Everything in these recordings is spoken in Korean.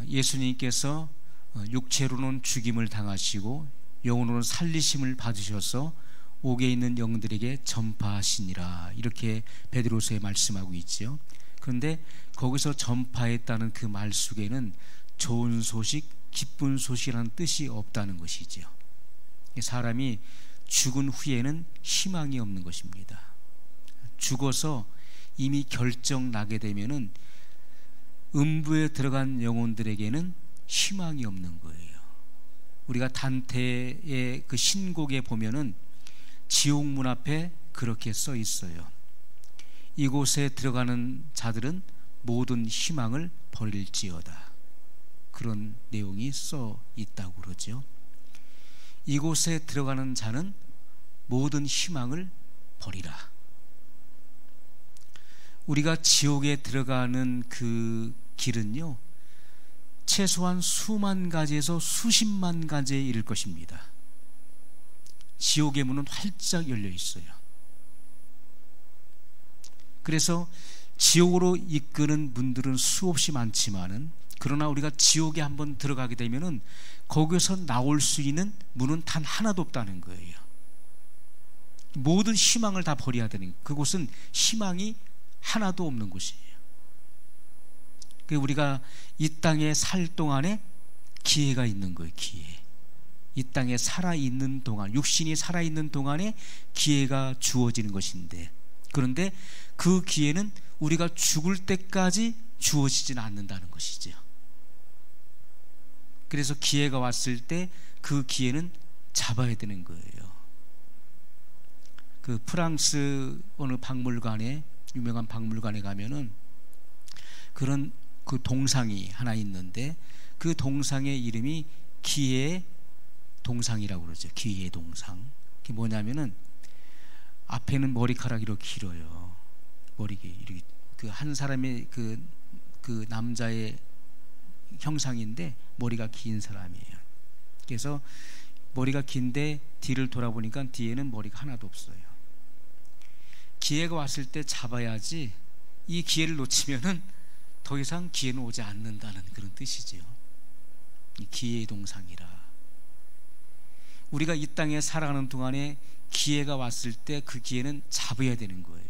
예수님께서 육체로는 죽임을 당하시고 영으로는 살리심을 받으셔서 옥에 있는 영들에게 전파하시니라, 이렇게 베드로서에 말씀하고 있죠. 그런데 거기서 전파했다는 그 말 속에는 좋은 소식, 기쁜 소식이라는 뜻이 없다는 것이죠. 사람이 죽은 후에는 희망이 없는 것입니다. 죽어서 이미 결정 나게 되면은 음부에 들어간 영혼들에게는 희망이 없는 거예요. 우리가 단테의 그 신곡에 보면은 지옥문 앞에 그렇게 써 있어요. 이곳에 들어가는 자들은 모든 희망을 버릴지어다, 그런 내용이 써 있다고 그러죠. 이곳에 들어가는 자는 모든 희망을 버리라. 우리가 지옥에 들어가는 그 길은요, 최소한 수만 가지에서 수십만 가지에 이를 것입니다. 지옥의 문은 활짝 열려 있어요. 그래서 지옥으로 이끄는 문들은 수없이 많지만은, 그러나 우리가 지옥에 한번 들어가게 되면은 거기서 나올 수 있는 문은 단 하나도 없다는 거예요. 모든 희망을 다 버려야 되는 거예요. 그곳은 희망이 하나도 없는 곳이에요. 우리가 이 땅에 살 동안에 기회가 있는 거예요. 기회. 이 땅에 살아있는 동안, 육신이 살아있는 동안에 기회가 주어지는 것인데, 그런데 그 기회는 우리가 죽을 때까지 주어지지는 않는다는 것이죠. 그래서 기회가 왔을 때 그 기회는 잡아야 되는 거예요. 그 프랑스 어느 박물관에, 유명한 박물관에 가면은 그런 그 동상이 하나 있는데, 그 동상의 이름이 기회의 동상이라고 그러죠. 기회의 동상. 그게 뭐냐면은 앞에는 머리카락이 이렇게 길어요. 머리가 이렇게, 그 한 사람의 그 남자의 형상인데 머리가 긴 사람이에요. 그래서 머리가 긴데 뒤를 돌아보니까 뒤에는 머리가 하나도 없어요. 기회가 왔을 때 잡아야지, 이 기회를 놓치면은 더 이상 기회는 오지 않는다는 그런 뜻이지요. 기회의 동상이라. 우리가 이 땅에 살아가는 동안에 기회가 왔을 때 그 기회는 잡아야 되는 거예요.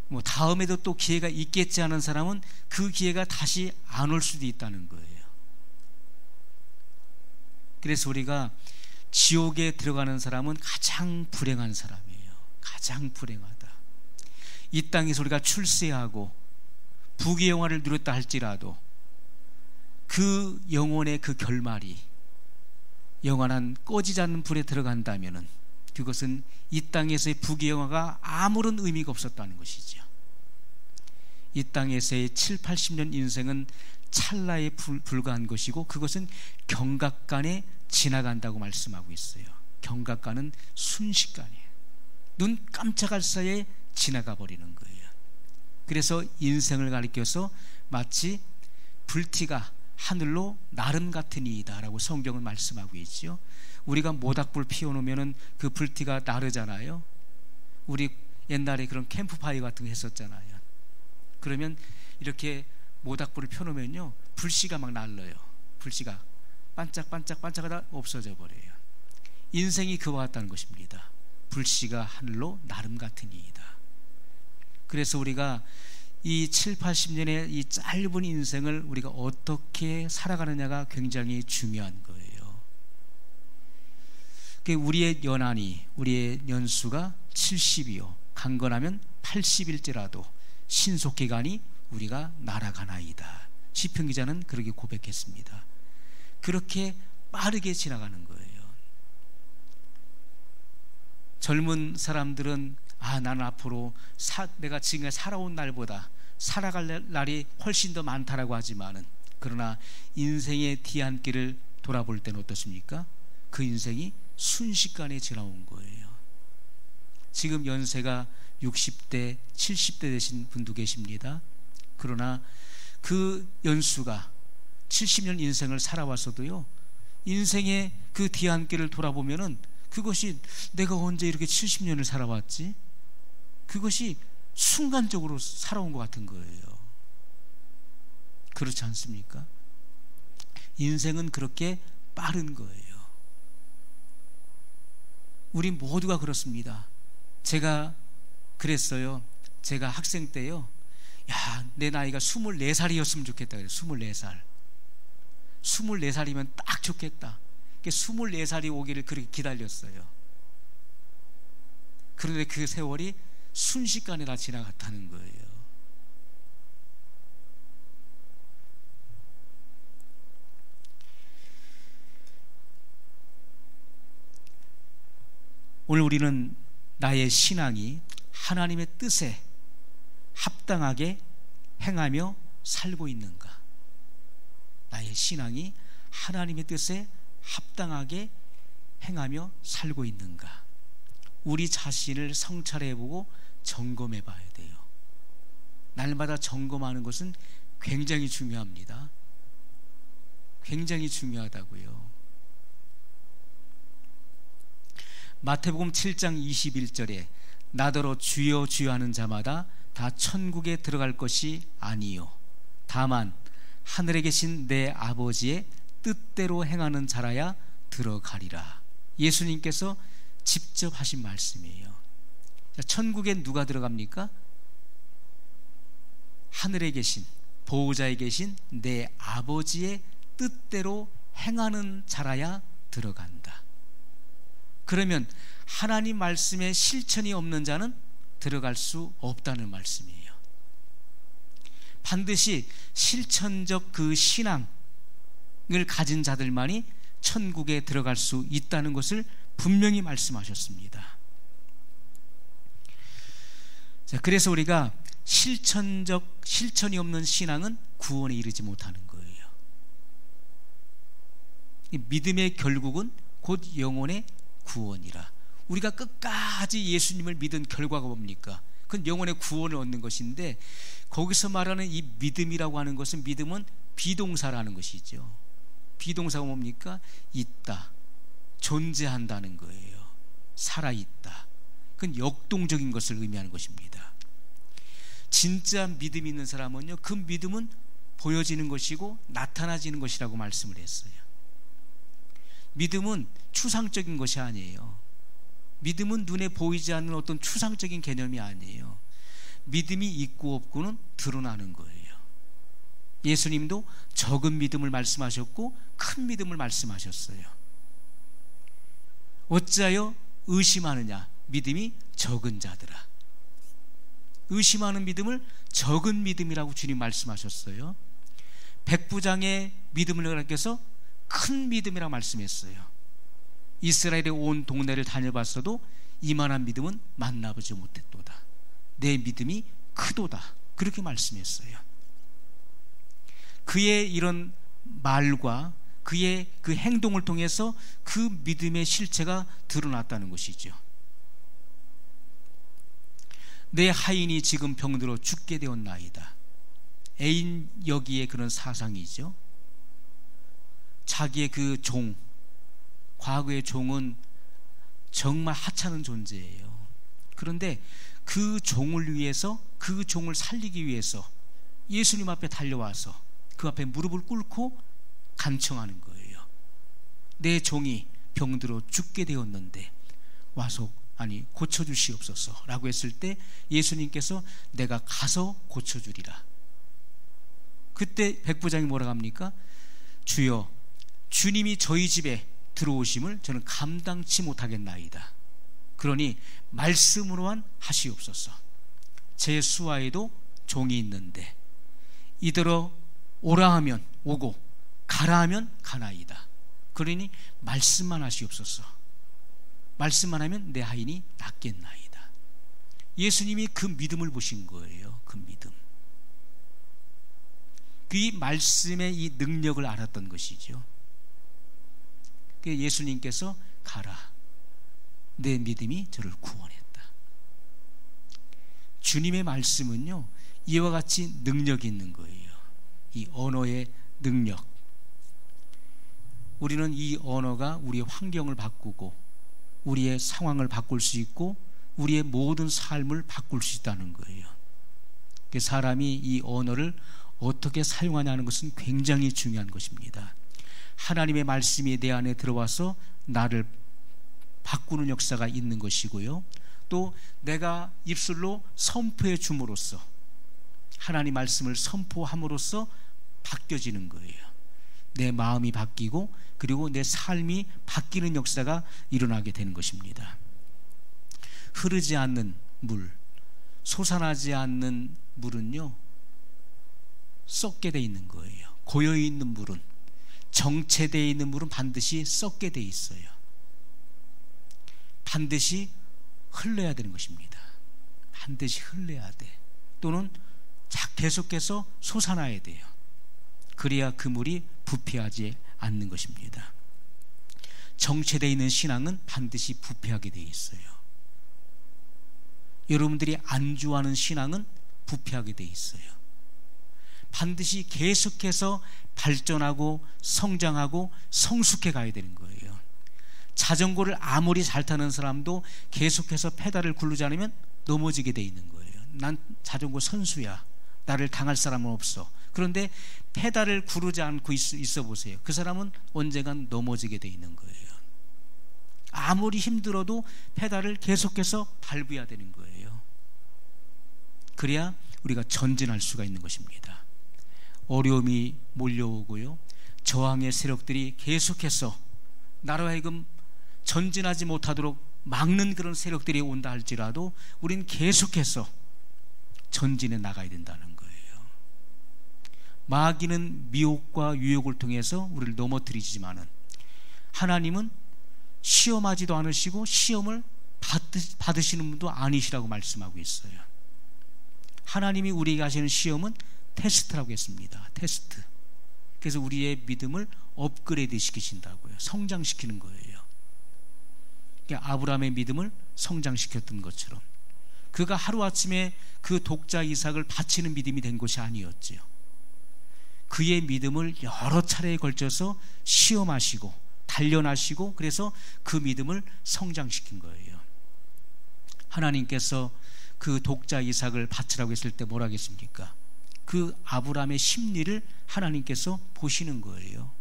뭐 다음에도 또 기회가 있겠지 하는 사람은 그 기회가 다시 안 올 수도 있다는 거예요. 그래서 우리가 지옥에 들어가는 사람은 가장 불행한 사람이에요. 가장 불행하다. 이 땅에서 우리가 출세하고 부귀 영화를 누렸다 할지라도 그 영혼의 그 결말이 영원한 꺼지지 않는 불에 들어간다면은 그것은 이 땅에서의 부귀 영화가 아무런 의미가 없었다는 것이죠. 이 땅에서의 7, 80년 인생은 찰나에 불과한 것이고, 그것은 경각간에 지나간다고 말씀하고 있어요. 경각간은 순식간이에요. 눈 깜짝할 사이에 지나가 버리는 거예요. 그래서 인생을 가리켜서 마치 불티가 하늘로 나름 같은 이이다 라고 성경은 말씀하고 있죠. 우리가 모닥불 피워놓으면 그 불티가 나르잖아요. 우리 옛날에 그런 캠프파이어 같은 거 했었잖아요. 그러면 이렇게 모닥불을 펴놓으면요, 불씨가 막 날라요. 불씨가 반짝반짝반짝하다 없어져 버려요. 인생이 그와 같다는 것입니다. 불씨가 하늘로 나름 같은 이이다. 그래서 우리가 이 7, 80년의 이 짧은 인생을 우리가 어떻게 살아가느냐가 굉장히 중요한 거예요. 우리의 연한이, 우리의 연수가 70이요 강건하면 80일째라도 신속히 가니 우리가 날아가나이다. 시편 기자는 그렇게 고백했습니다. 그렇게 빠르게 지나가는 거예요. 젊은 사람들은 나는 앞으로 내가 지금까지 살아온 날보다 살아갈 날이 훨씬 더 많다라고 하지만은, 그러나 인생의 뒤안길을 돌아볼 때는 어떻습니까? 그 인생이 순식간에 지나온 거예요. 지금 연세가 60대, 70대 되신 분도 계십니다. 그러나 그 연수가 70년 인생을 살아왔어도요, 인생의 그 뒤안길을 돌아보면은 그것이 내가 언제 이렇게 70년을 살아왔지? 그것이 순간적으로 살아온 것 같은 거예요. 그렇지 않습니까? 인생은 그렇게 빠른 거예요. 우리 모두가 그렇습니다. 제가 그랬어요. 제가 학생 때요, 야, 내 나이가 24살이었으면 좋겠다 그래요. 24살. 24살이면 딱 좋겠다. 24살이 오기를 그렇게 기다렸어요. 그런데 그 세월이 순식간에 다 지나갔다는 거예요. 오늘 우리는 나의 신앙이 하나님의 뜻에 합당하게 행하며 살고 있는가? 나의 신앙이 하나님의 뜻에 합당하게 행하며 살고 있는가? 우리 자신을 성찰해보고 점검해 봐야 돼요. 날마다 점검하는 것은 굉장히 중요합니다. 굉장히 중요하다고요. 마태복음 7장 21절에 나더러 주여 주여 하는 자마다 다 천국에 들어갈 것이 아니요 다만 하늘에 계신 내 아버지의 뜻대로 행하는 자라야 들어가리라. 예수님께서 직접 하신 말씀이에요. 천국에 누가 들어갑니까? 하늘에 계신, 보호자에 계신 내 아버지의 뜻대로 행하는 자라야 들어간다. 그러면 하나님 말씀에 실천이 없는 자는 들어갈 수 없다는 말씀이에요. 반드시 실천적 그 신앙을 가진 자들만이 천국에 들어갈 수 있다는 것을 분명히 말씀하셨습니다. 자, 그래서 우리가 실천이 없는 신앙은 구원에 이르지 못하는 거예요. 이 믿음의 결국은 곧 영혼의 구원이라. 우리가 끝까지 예수님을 믿은 결과가 뭡니까? 그건 영혼의 구원을 얻는 것인데, 거기서 말하는 이 믿음이라고 하는 것은, 믿음은 비동사라는 것이죠. 비동사가 뭡니까? 있다, 존재한다는 거예요. 살아있다. 그건 역동적인 것을 의미하는 것입니다. 진짜 믿음이 있는 사람은요, 그 믿음은 보여지는 것이고 나타나지는 것이라고 말씀을 했어요. 믿음은 추상적인 것이 아니에요. 믿음은 눈에 보이지 않는 어떤 추상적인 개념이 아니에요. 믿음이 있고 없고는 드러나는 거예요. 예수님도 적은 믿음을 말씀하셨고 큰 믿음을 말씀하셨어요. 어찌하여 의심하느냐? 믿음이 적은 자들아. 의심하는 믿음을 적은 믿음이라고 주님 말씀하셨어요. 백부장의 믿음을 하나님께서 큰 믿음이라고 말씀했어요. 이스라엘의 온 동네를 다녀봤어도 이만한 믿음은 만나보지 못했도다. 내 믿음이 크도다. 그렇게 말씀했어요. 그의 이런 말과 그의 그 행동을 통해서 그 믿음의 실체가 드러났다는 것이죠. 내 하인이 지금 병들어 죽게 되었나이다. 애인 여기에 그런 사상이죠. 자기의 그 종, 과거의 종은 정말 하찮은 존재예요. 그런데 그 종을 위해서, 그 종을 살리기 위해서 예수님 앞에 달려와서 그 앞에 무릎을 꿇고 간청하는 거예요. 내 종이 병들어 죽게 되었는데 와서 고쳐주시옵소서 라고 했을 때 예수님께서 내가 가서 고쳐주리라. 그때 백부장이 뭐라고 합니까? 주여, 주님이 저희 집에 들어오심을 저는 감당치 못하겠나이다. 그러니 말씀으로만 하시옵소서. 제 수하에도 종이 있는데 이대로 오라 하면 오고 가라 하면 가나이다. 그러니 말씀만 하시옵소서. 말씀만 하면 내 하인이 낫겠나이다. 예수님이 그 믿음을 보신 거예요. 그 믿음. 그 말씀의 이 능력을 알았던 것이죠. 예수님께서 가라, 내 믿음이 저를 구원했다. 주님의 말씀은요, 이와 같이 능력이 있는 거예요. 이 언어의 능력. 우리는 이 언어가 우리의 환경을 바꾸고 우리의 상황을 바꿀 수 있고 우리의 모든 삶을 바꿀 수 있다는 거예요. 사람이 이 언어를 어떻게 사용하냐는 것은 굉장히 중요한 것입니다. 하나님의 말씀이 내 안에 들어와서 나를 바꾸는 역사가 있는 것이고요, 또 내가 입술로 선포해 줌으로써, 하나님 말씀을 선포함으로써 바뀌어지는 거예요. 내 마음이 바뀌고 그리고 내 삶이 바뀌는 역사가 일어나게 되는 것입니다. 흐르지 않는 물, 솟아나지 않는 물은요, 썩게 돼 있는 거예요. 고여 있는 물은, 정체되어 있는 물은 반드시 썩게 돼 있어요. 반드시 흘러야 되는 것입니다. 반드시 흘러야 돼. 또는 계속해서 솟아나야 돼요. 그래야 그 물이 부패하지 않는 것입니다. 정체되어 있는 신앙은 반드시 부패하게 되어 있어요. 여러분들이 안주하는 신앙은 부패하게 되어 있어요. 반드시 계속해서 발전하고 성장하고 성숙해 가야 되는 거예요. 자전거를 아무리 잘 타는 사람도 계속해서 페달을 굴르지 않으면 넘어지게 돼 있는 거예요. 난 자전거 선수야, 나를 당할 사람은 없어. 그런데 페달을 구르지 않고 있어 보세요. 그 사람은 언젠간 넘어지게 돼 있는 거예요. 아무리 힘들어도 페달을 계속해서 밟아야 되는 거예요. 그래야 우리가 전진할 수가 있는 것입니다. 어려움이 몰려오고요, 저항의 세력들이 계속해서 나로 하여금 전진하지 못하도록 막는 그런 세력들이 온다 할지라도 우리는 계속해서 전진해 나가야 된다는 거예요. 마귀는 미혹과 유혹을 통해서 우리를 넘어뜨리지만은 하나님은 시험하지도 않으시고 시험을 받으시는 분도 아니시라고 말씀하고 있어요. 하나님이 우리에게 하시는 시험은 테스트라고 했습니다. 테스트. 그래서 우리의 믿음을 업그레이드 시키신다고요. 성장시키는 거예요. 그러니까 아브라함의 믿음을 성장시켰던 것처럼 그가 하루아침에 그 독자 이삭을 바치는 믿음이 된 것이 아니었지요. 그의 믿음을 여러 차례에 걸쳐서 시험하시고 단련하시고, 그래서 그 믿음을 성장시킨 거예요. 하나님께서 그 독자 이삭을 바치라고 했을 때 뭐라 하겠습니까? 그 아브라함의 심리를 하나님께서 보시는 거예요.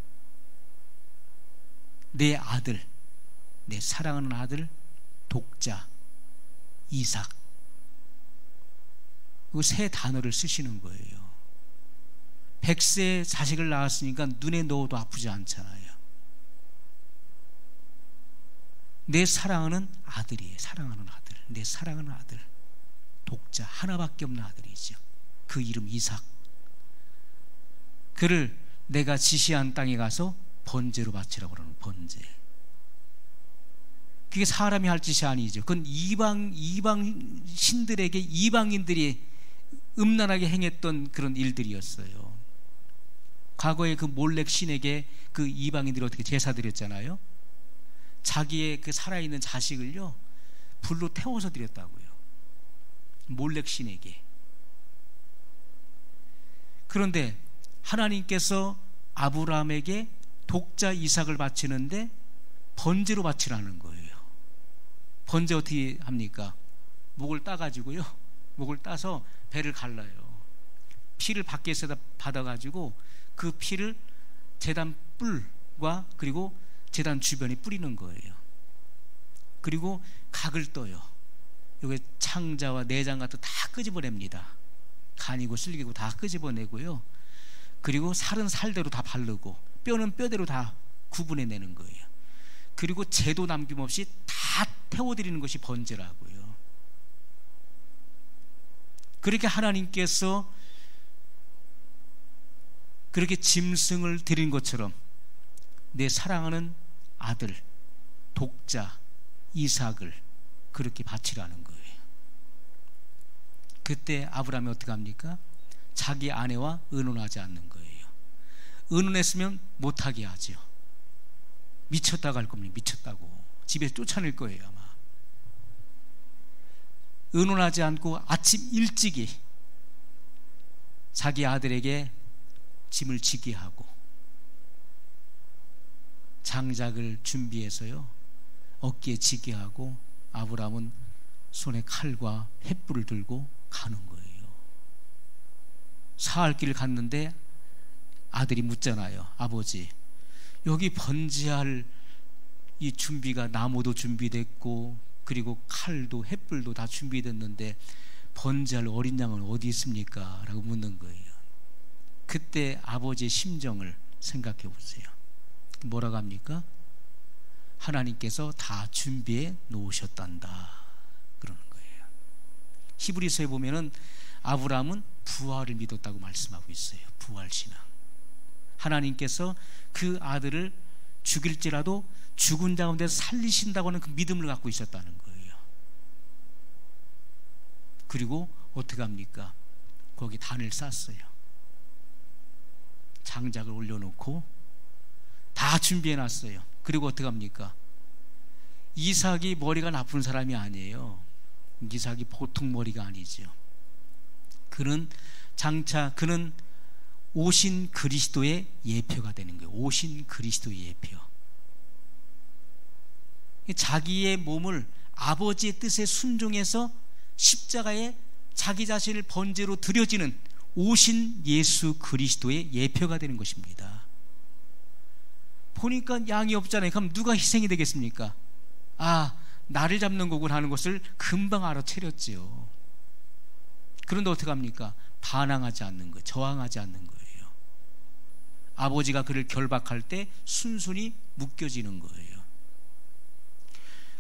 내 아들, 내 사랑하는 아들 독자 이삭, 그 세 단어를 쓰시는 거예요. 100세의 자식을 낳았으니까 눈에 넣어도 아프지 않잖아요. 내 사랑하는 아들이에요. 사랑하는 아들, 내 사랑하는 아들 독자, 하나밖에 없는 아들이죠. 그 이름 이삭. 그를 내가 지시한 땅에 가서 번제로 바치라고 그러는, 번제. 그게 사람이 할 짓이 아니죠. 그건 이방 신들에게, 이방인들이 음란하게 행했던 그런 일들이었어요. 과거에 그 몰렉 신에게 그 이방인들이 어떻게 제사 드렸잖아요. 자기의 그 살아있는 자식을요 불로 태워서 드렸다고요, 몰렉 신에게. 그런데 하나님께서 아브라함에게 독자 이삭을 바치는데 번제로 바치라는 거예요. 번제 어떻게 합니까? 목을 따가지고요, 목을 따서 배를 갈라요. 피를 밖에서 받아가지고 그 피를 제단 뿔과 그리고 제단 주변에 뿌리는 거예요. 그리고 각을 떠요. 여기 창자와 내장 같은 다 끄집어냅니다. 간이고 쓸개고 다 끄집어내고요. 그리고 살은 살대로 다 바르고 뼈는 뼈대로 다 구분해내는 거예요. 그리고 재도 남김없이 다 태워드리는 것이 번제라고요. 그렇게 하나님께서 그렇게 짐승을 드린 것처럼 내 사랑하는 아들 독자 이삭을 그렇게 바치라는 거예요. 그때 아브라함이 어떻게 합니까? 자기 아내와 의논하지 않는 거예요. 의논했으면 못하게 하죠. 미쳤다고 할 겁니다. 미쳤다고 집에서 쫓아낼 거예요 아마. 의논하지 않고 아침 일찍이 자기 아들에게 짐을 지게 하고 장작을 준비해서요 어깨에 지게 하고, 아브라함은 손에 칼과 횃불을 들고 가는 거예요. 사할 길을 갔는데 아들이 묻잖아요. 아버지, 여기 번제할 이 준비가, 나무도 준비됐고 그리고 칼도 횃불도 다 준비됐는데 번제할 어린 양은 어디 있습니까? 라고 묻는 거예요. 그때 아버지의 심정을 생각해 보세요. 뭐라고 합니까? 하나님께서 다 준비해 놓으셨단다 그러는 거예요. 히브리서에 보면은 아브라함은 부활을 믿었다고 말씀하고 있어요. 부활신앙. 하나님께서 그 아들을 죽일지라도 죽은 자 가운데서 살리신다고 하는 그 믿음을 갖고 있었다는 거예요. 그리고 어떻게 합니까? 거기 단을 쌌어요. 장작을 올려놓고 다 준비해놨어요. 그리고 어떻게 합니까? 이삭이 머리가 나쁜 사람이 아니에요. 이삭이 보통 머리가 아니죠. 그는 장차 그는 오신 그리스도의 예표가 되는 거예요. 오신 그리스도의 예표. 자기의 몸을 아버지의 뜻에 순종해서 십자가에 자기 자신을 번제로 드려지는 오신 예수 그리스도의 예표가 되는 것입니다. 보니까 양이 없잖아요. 그럼 누가 희생이 되겠습니까? 아, 나를 잡는 거구나 하는 것을 금방 알아채렸지요. 그런데 어떻게 합니까? 반항하지 않는 거예요. 저항하지 않는 거예요. 아버지가 그를 결박할 때 순순히 묶여지는 거예요.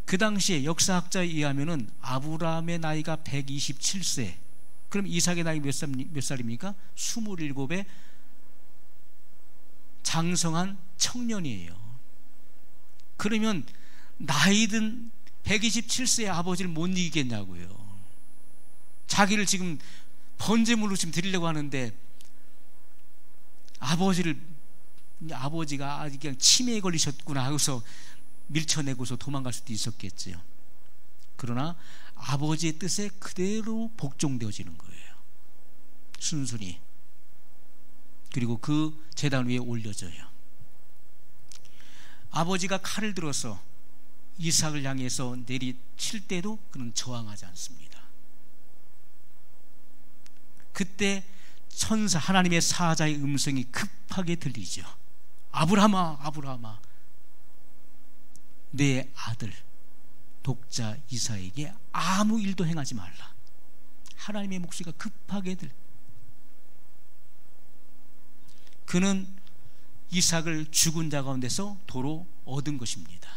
그 당시에 역사학자에 의하면은 아브라함의 나이가 127세. 그럼 이삭의 나이 몇 살입니까? 27에 장성한 청년이에요. 그러면 나이든 127세의 아버지를 못 이기겠냐고요. 자기를 지금 번제물로 지금 드리려고 하는데 아버지가 그냥 치매에 걸리셨구나 하고서 밀쳐내고서 도망갈 수도 있었겠지요. 그러나 아버지의 뜻에 그대로 복종되어지는 거예요. 순순히. 그리고 그 제단 위에 올려져요. 아버지가 칼을 들어서 이삭을 향해서 내리칠 때도 그는 저항하지 않습니다. 그때 천사 하나님의 사자의 음성이 급하게 들리죠. 아브라함아, 아브라함아, 내 아들 독자 이삭에게 아무 일도 행하지 말라. 하나님의 목소리가 급하게 그는 이삭을 죽은 자 가운데서 도로 얻은 것입니다.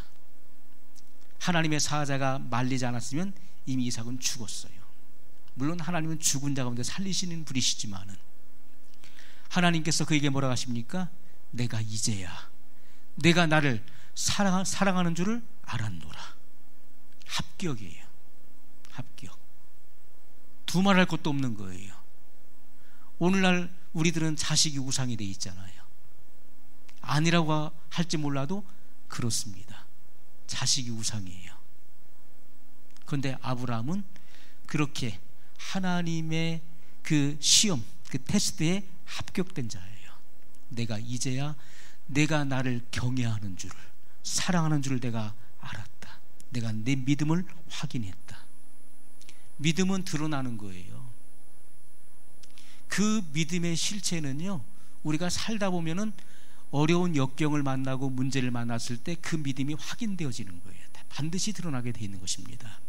하나님의 사자가 말리지 않았으면 이미 이삭은 죽었어요. 물론 하나님은 죽은 자 가운데 살리시는 분이시지만은 하나님께서 그에게 뭐라고 하십니까? 내가 이제야 내가 나를 사랑하는 줄을 알았노라. 합격이에요. 합격. 두말할 것도 없는 거예요. 오늘날 우리들은 자식이 우상이 돼 있잖아요. 아니라고 할지 몰라도 그렇습니다. 자식이 우상이에요. 그런데 아브라함은 그렇게 하나님의 그 시험, 그 테스트에 합격된 자예요. 내가 이제야 내가 나를 경외하는 줄을, 사랑하는 줄을 내가 알았다. 내가 내 믿음을 확인했다. 믿음은 드러나는 거예요. 그 믿음의 실체는요, 우리가 살다 보면은 어려운 역경을 만나고 문제를 만났을 때 그 믿음이 확인되어지는 거예요. 반드시 드러나게 되어 있는 것입니다.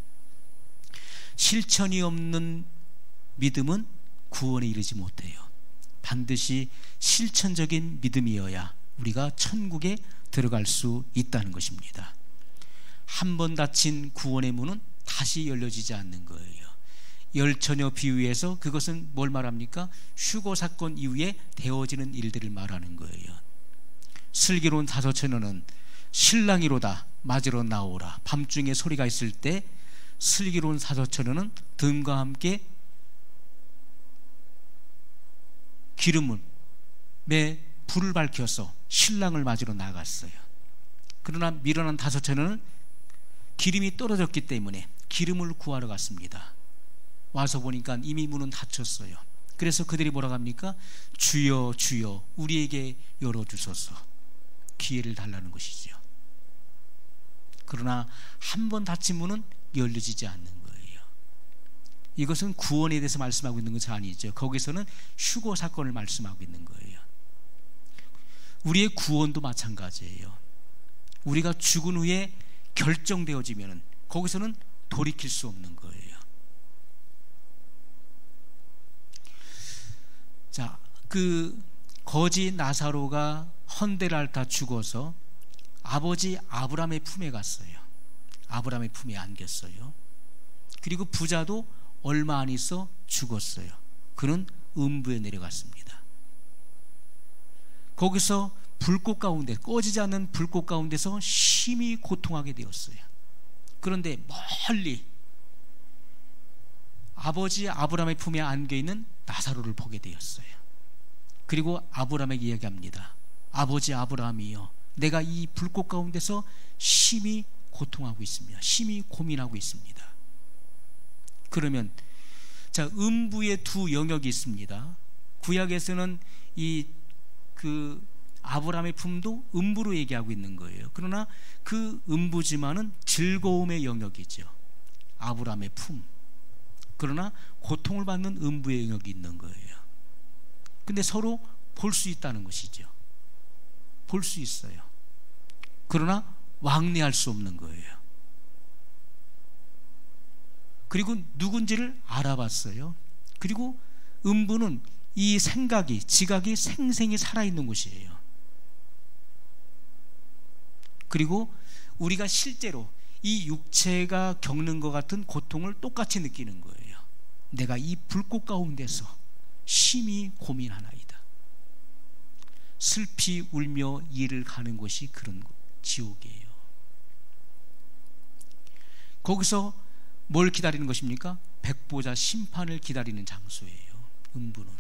실천이 없는 믿음은 구원에 이르지 못해요. 반드시 실천적인 믿음이어야 우리가 천국에 들어갈 수 있다는 것입니다. 한 번 닫힌 구원의 문은 다시 열려지지 않는 거예요. 열처녀 비유에서 그것은 뭘 말합니까? 휴거 사건 이후에 되어지는 일들을 말하는 거예요. 슬기로운 다섯 처녀는 신랑이로다 맞으러 나오라. 밤중에 소리가 있을 때 슬기로운 다섯 처녀는 등과 함께 기름에 불을 밝혀서 신랑을 맞으러 나갔어요. 그러나 미련한 다섯 처녀는 기름이 떨어졌기 때문에 기름을 구하러 갔습니다. 와서 보니까 이미 문은 닫혔어요. 그래서 그들이 뭐라고 합니까? 주여 주여 우리에게 열어주소서. 기회를 달라는 것이죠. 그러나 한 번 닫힌 문은 열려지지 않는 거예요. 이것은 구원에 대해서 말씀하고 있는 것이 아니죠. 거기서는 휴거 사건을 말씀하고 있는 거예요. 우리의 구원도 마찬가지예요. 우리가 죽은 후에 결정되어지면 거기서는 돌이킬 수 없는 거예요. 자, 그 거지 나사로가 헌데를 앓다 죽어서 아버지 아브라함의 품에 갔어요. 아브라함의 품에 안겼어요. 그리고 부자도 얼마 안 있어 죽었어요. 그는 음부에 내려갔습니다. 거기서 불꽃 가운데, 꺼지지 않는 불꽃 가운데서 심히 고통하게 되었어요. 그런데 멀리 아버지 아브라함의 품에 안겨있는 나사로를 보게 되었어요. 그리고 아브라함에게 이야기합니다. 아버지 아브라함이여, 내가 이 불꽃 가운데서 심히 고통하고 있습니다. 심히 고민하고 있습니다. 그러면 자, 음부의 두 영역이 있습니다. 구약에서는 아브라함의 품도 음부로 얘기하고 있는 거예요. 그러나 그 음부지만은 즐거움의 영역이죠. 아브라함의 품. 그러나 고통을 받는 음부의 영역이 있는 거예요. 근데 서로 볼 수 있다는 것이죠. 볼 수 있어요. 그러나 왕래할 수 없는 거예요. 그리고 누군지를 알아봤어요. 그리고 음부는 이 생각이, 지각이 생생히 살아있는 곳이에요. 그리고 우리가 실제로 이 육체가 겪는 것 같은 고통을 똑같이 느끼는 거예요. 내가 이 불꽃 가운데서 심히 고민하나이다. 슬피 울며 이를 가는 곳이 그런 지옥이에요. 거기서 뭘 기다리는 것입니까? 백보자 심판을 기다리는 장소예요. 음부는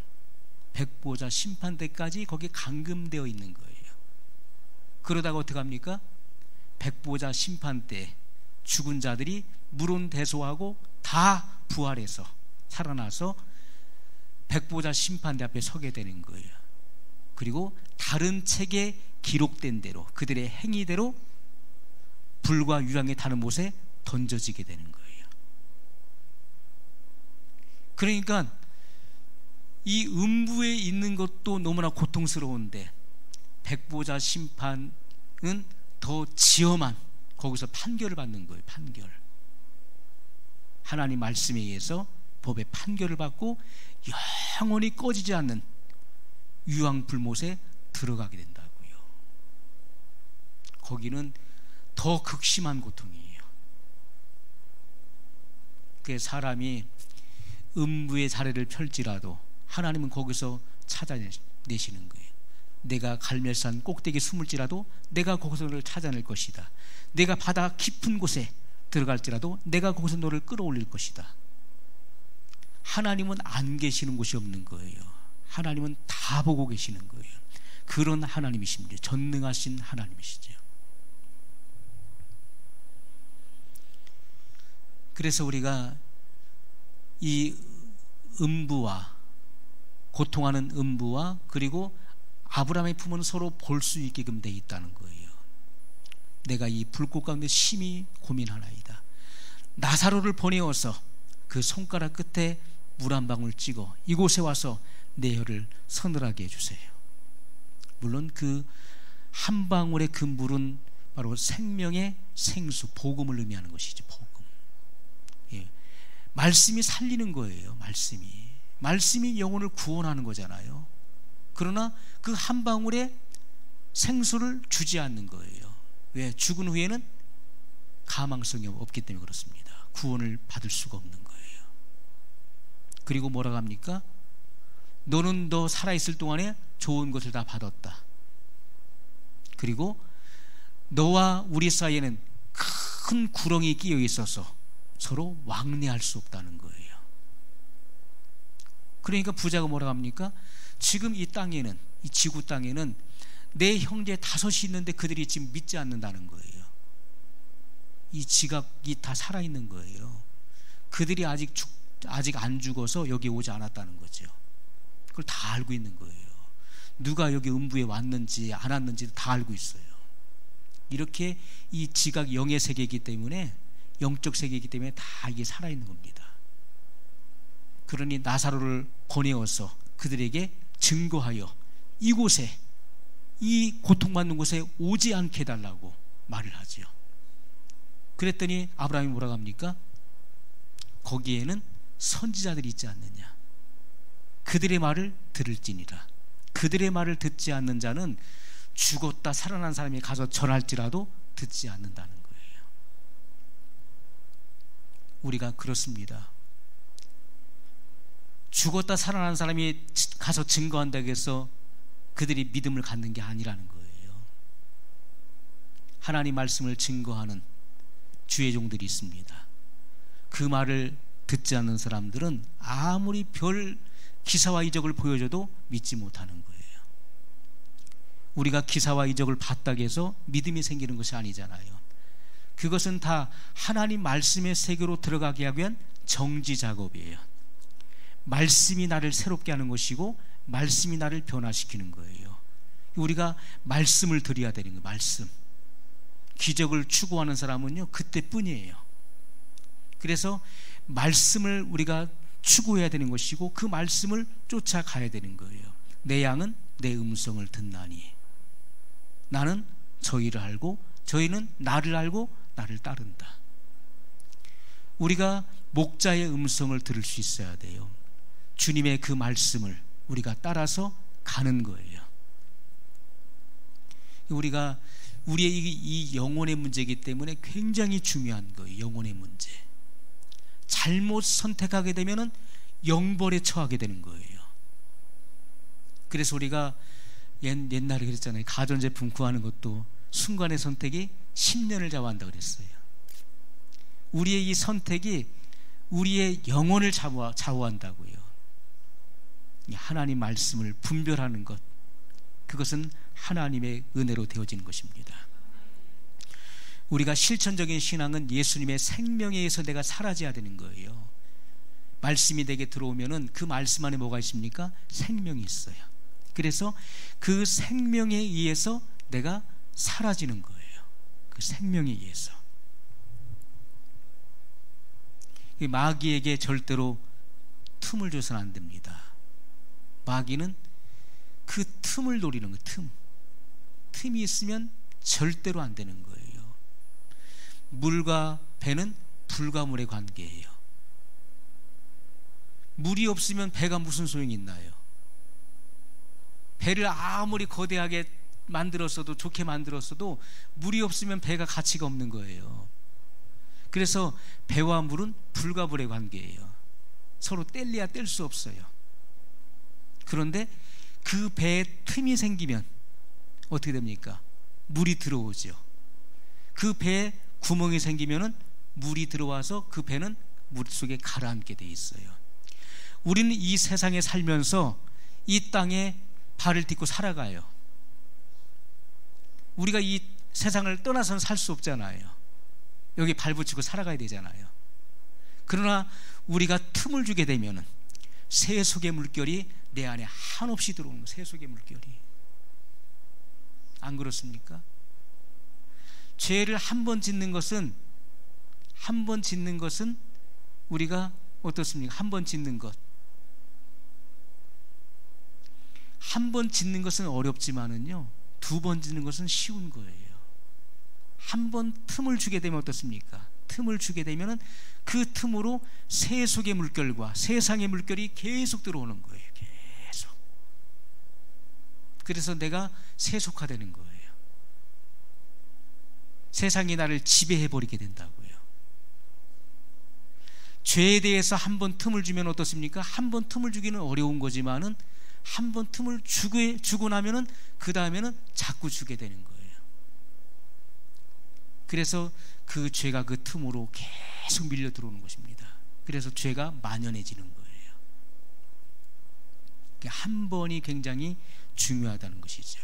백보자 심판 때까지 거기에 감금되어 있는 거예요. 그러다가 어떻게 합니까? 백보자 심판 때 죽은 자들이 물론대소하고 다 부활해서 살아나서 백보자 심판대 앞에 서게 되는 거예요. 그리고 다른 책에 기록된 대로 그들의 행위대로 불과 유황이 타는 못에 던져지게 되는 거예요. 그러니까 이 음부에 있는 것도 너무나 고통스러운데 백보자 심판은 더 지엄한 거기서 판결을 받는 거예요. 판결. 하나님 말씀에 의해서 법의 판결을 받고 영원히 꺼지지 않는 유황불못에 들어가게 된다고요. 거기는 더 극심한 고통이에요. 그 사람이 음부의 자리를 펼지라도 하나님은 거기서 찾아내시는 거예요. 내가 갈멜산 꼭대기 숨을지라도 내가 거기서 너를 찾아낼 것이다. 내가 바다 깊은 곳에 들어갈지라도 내가 거기서 너를 끌어올릴 것이다. 하나님은 안 계시는 곳이 없는 거예요. 하나님은 다 보고 계시는 거예요. 그런 하나님이십니다. 전능하신 하나님이시죠. 그래서 우리가 이 음부와 고통하는 음부와 그리고 아브라함의 품은 서로 볼 수 있게끔 되어 있다는 거예요. 내가 이 불꽃 가운데 심히 고민하나이다. 나사로를 보내어서 그 손가락 끝에 물 한 방울 찍어 이곳에 와서 내 혀를 서늘하게 해주세요. 물론 그 한 방울의 그 물은 바로 생명의 생수, 복음을 의미하는 것이죠. 복음. 예. 말씀이 살리는 거예요. 말씀이 영혼을 구원하는 거잖아요. 그러나 그 한 방울의 생수를 주지 않는 거예요. 왜? 죽은 후에는 가망성이 없기 때문에 그렇습니다. 구원을 받을 수가 없는 거예요. 그리고 뭐라고 합니까? 너는 너 살아있을 동안에 좋은 것을 다 받았다. 그리고 너와 우리 사이에는 큰 구렁이 끼어 있어서 서로 왕래할 수 없다는 거예요. 그러니까 부자가 뭐라고 합니까? 지금 이 땅에는, 이 지구 땅에는 내 형제 5이 있는데 그들이 지금 믿지 않는다는 거예요. 이 지각이 다 살아있는 거예요. 그들이 아직 안 죽어서 여기 오지 않았다는 거죠. 그걸 다 알고 있는 거예요. 누가 여기 음부에 왔는지 안 왔는지 다 알고 있어요. 이렇게 이 지각 영의 세계이기 때문에, 영적 세계이기 때문에 다 이게 살아있는 겁니다. 그러니 나사로를 보내어서 그들에게 증거하여 이곳에, 이 고통받는 곳에 오지 않게 해달라고 말을 하죠. 그랬더니 아브라함이 뭐라고 합니까? 거기에는 선지자들이 있지 않느냐. 그들의 말을 들을지니라. 그들의 말을 듣지 않는 자는 죽었다 살아난 사람이 가서 전할지라도 듣지 않는다는 거예요. 우리가 그렇습니다. 죽었다 살아난 사람이 가서 증거한다고 해서 그들이 믿음을 갖는 게 아니라는 거예요. 하나님 말씀을 증거하는 주의 종들이 있습니다. 그 말을 듣지 않는 사람들은 아무리 별 기사와 이적을 보여줘도 믿지 못하는 거예요. 우리가 기사와 이적을 봤다고 해서 믿음이 생기는 것이 아니잖아요. 그것은 다 하나님 말씀의 세계로 들어가게 하기 위한 정지 작업이에요. 말씀이 나를 새롭게 하는 것이고 말씀이 나를 변화시키는 거예요. 우리가 말씀을 드려야 되는 거예요. 말씀. 기적을 추구하는 사람은요 그때뿐이에요. 그래서 말씀을 우리가 추구해야 되는 것이고 그 말씀을 쫓아가야 되는 거예요. 내 양은 내 음성을 듣나니 나는 저희를 알고 저희는 나를 알고 나를 따른다. 우리가 목자의 음성을 들을 수 있어야 돼요. 주님의 그 말씀을 우리가 따라서 가는 거예요. 우리가 우리의 이 영혼의 문제이기 때문에 굉장히 중요한 거예요. 영혼의 문제. 잘못 선택하게 되면은 영벌에 처하게 되는 거예요. 그래서 우리가 옛날에 그랬잖아요. 가전제품 구하는 것도 순간의 선택이 10년을 좌우한다고 그랬어요. 우리의 이 선택이 우리의 영혼을 좌우한다고요. 하나님 말씀을 분별하는 것, 그것은 하나님의 은혜로 되어지는 것입니다. 우리가 실천적인 신앙은 예수님의 생명에 의해서 내가 사라져야 되는 거예요. 말씀이 내게 들어오면은 그 말씀 안에 뭐가 있습니까? 생명이 있어요. 그래서 그 생명에 의해서 내가 사라지는 거예요. 그 생명에 의해서. 마귀에게 절대로 틈을 줘서는 안 됩니다. 마귀는 그 틈을 노리는 거예요. 틈이 있으면 절대로 안 되는 거예요. 물과 배는 불과 물의 관계예요. 물이 없으면 배가 무슨 소용이 있나요? 배를 아무리 거대하게 만들었어도, 좋게 만들었어도 물이 없으면 배가 가치가 없는 거예요. 그래서 배와 물은 불과 불의 관계예요. 서로 뗄래야 뗄 수 없어요. 그런데 그 배에 틈이 생기면 어떻게 됩니까? 물이 들어오죠. 그 배에 구멍이 생기면은 물이 들어와서 그 배는 물 속에 가라앉게 돼 있어요. 우리는 이 세상에 살면서 이 땅에 발을 딛고 살아가요. 우리가 이 세상을 떠나서는 살 수 없잖아요. 여기 발 붙이고 살아가야 되잖아요. 그러나 우리가 틈을 주게 되면은 세속의 물결이 내 안에 한없이 들어오는 거예요. 세속의 물결이. 안 그렇습니까? 죄를 한 번 짓는 것은 우리가 어떻습니까? 한 번 짓는 것. 한 번 짓는 것은 어렵지만은요, 두 번 짓는 것은 쉬운 거예요. 한 번 틈을 주게 되면 어떻습니까? 틈을 주게 되면은 그 틈으로 세속의 물결과 세상의 물결이 계속 들어오는 거예요. 계속. 그래서 내가 세속화되는 거예요. 세상이 나를 지배해버리게 된다고요. 죄에 대해서 한 번 틈을 주면 어떻습니까? 한 번 틈을 주기는 어려운 거지만은 한 번 틈을 주고 나면은 그 다음에는 자꾸 주게 되는 거예요. 그래서 그 죄가 그 틈으로 계속 밀려 들어오는 것입니다. 그래서 죄가 만연해지는 거예요. 한 번이 굉장히 중요하다는 것이죠.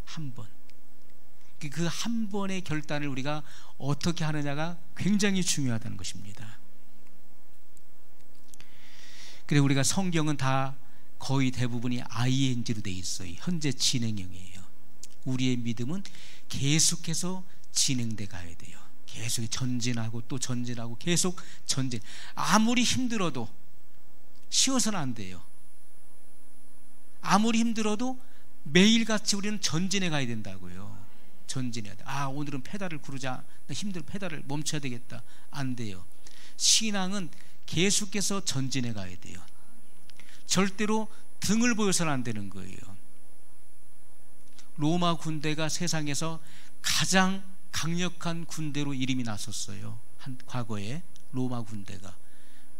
한 번. 그 한 번의 결단을 우리가 어떻게 하느냐가 굉장히 중요하다는 것입니다. 그래 우리가 성경은 다 거의 대부분이 ING로 돼 있어요. 현재 진행형이에요. 우리의 믿음은 계속해서 진행돼 가야 돼요. 계속 전진하고 또 전진하고 계속 전진. 아무리 힘들어도 쉬어서는 안 돼요. 아무리 힘들어도 매일같이 우리는 전진해 가야 된다고요. 전진해야 돼. 아, 오늘은 페달을 구르자. 나 힘들어, 페달을 멈춰야 되겠다. 안 돼요. 신앙은 계속해서 전진해 가야 돼요. 절대로 등을 보여서는 안 되는 거예요. 로마 군대가 세상에서 가장 강력한 군대로 이름이 났었어요. 과거에 로마 군대가.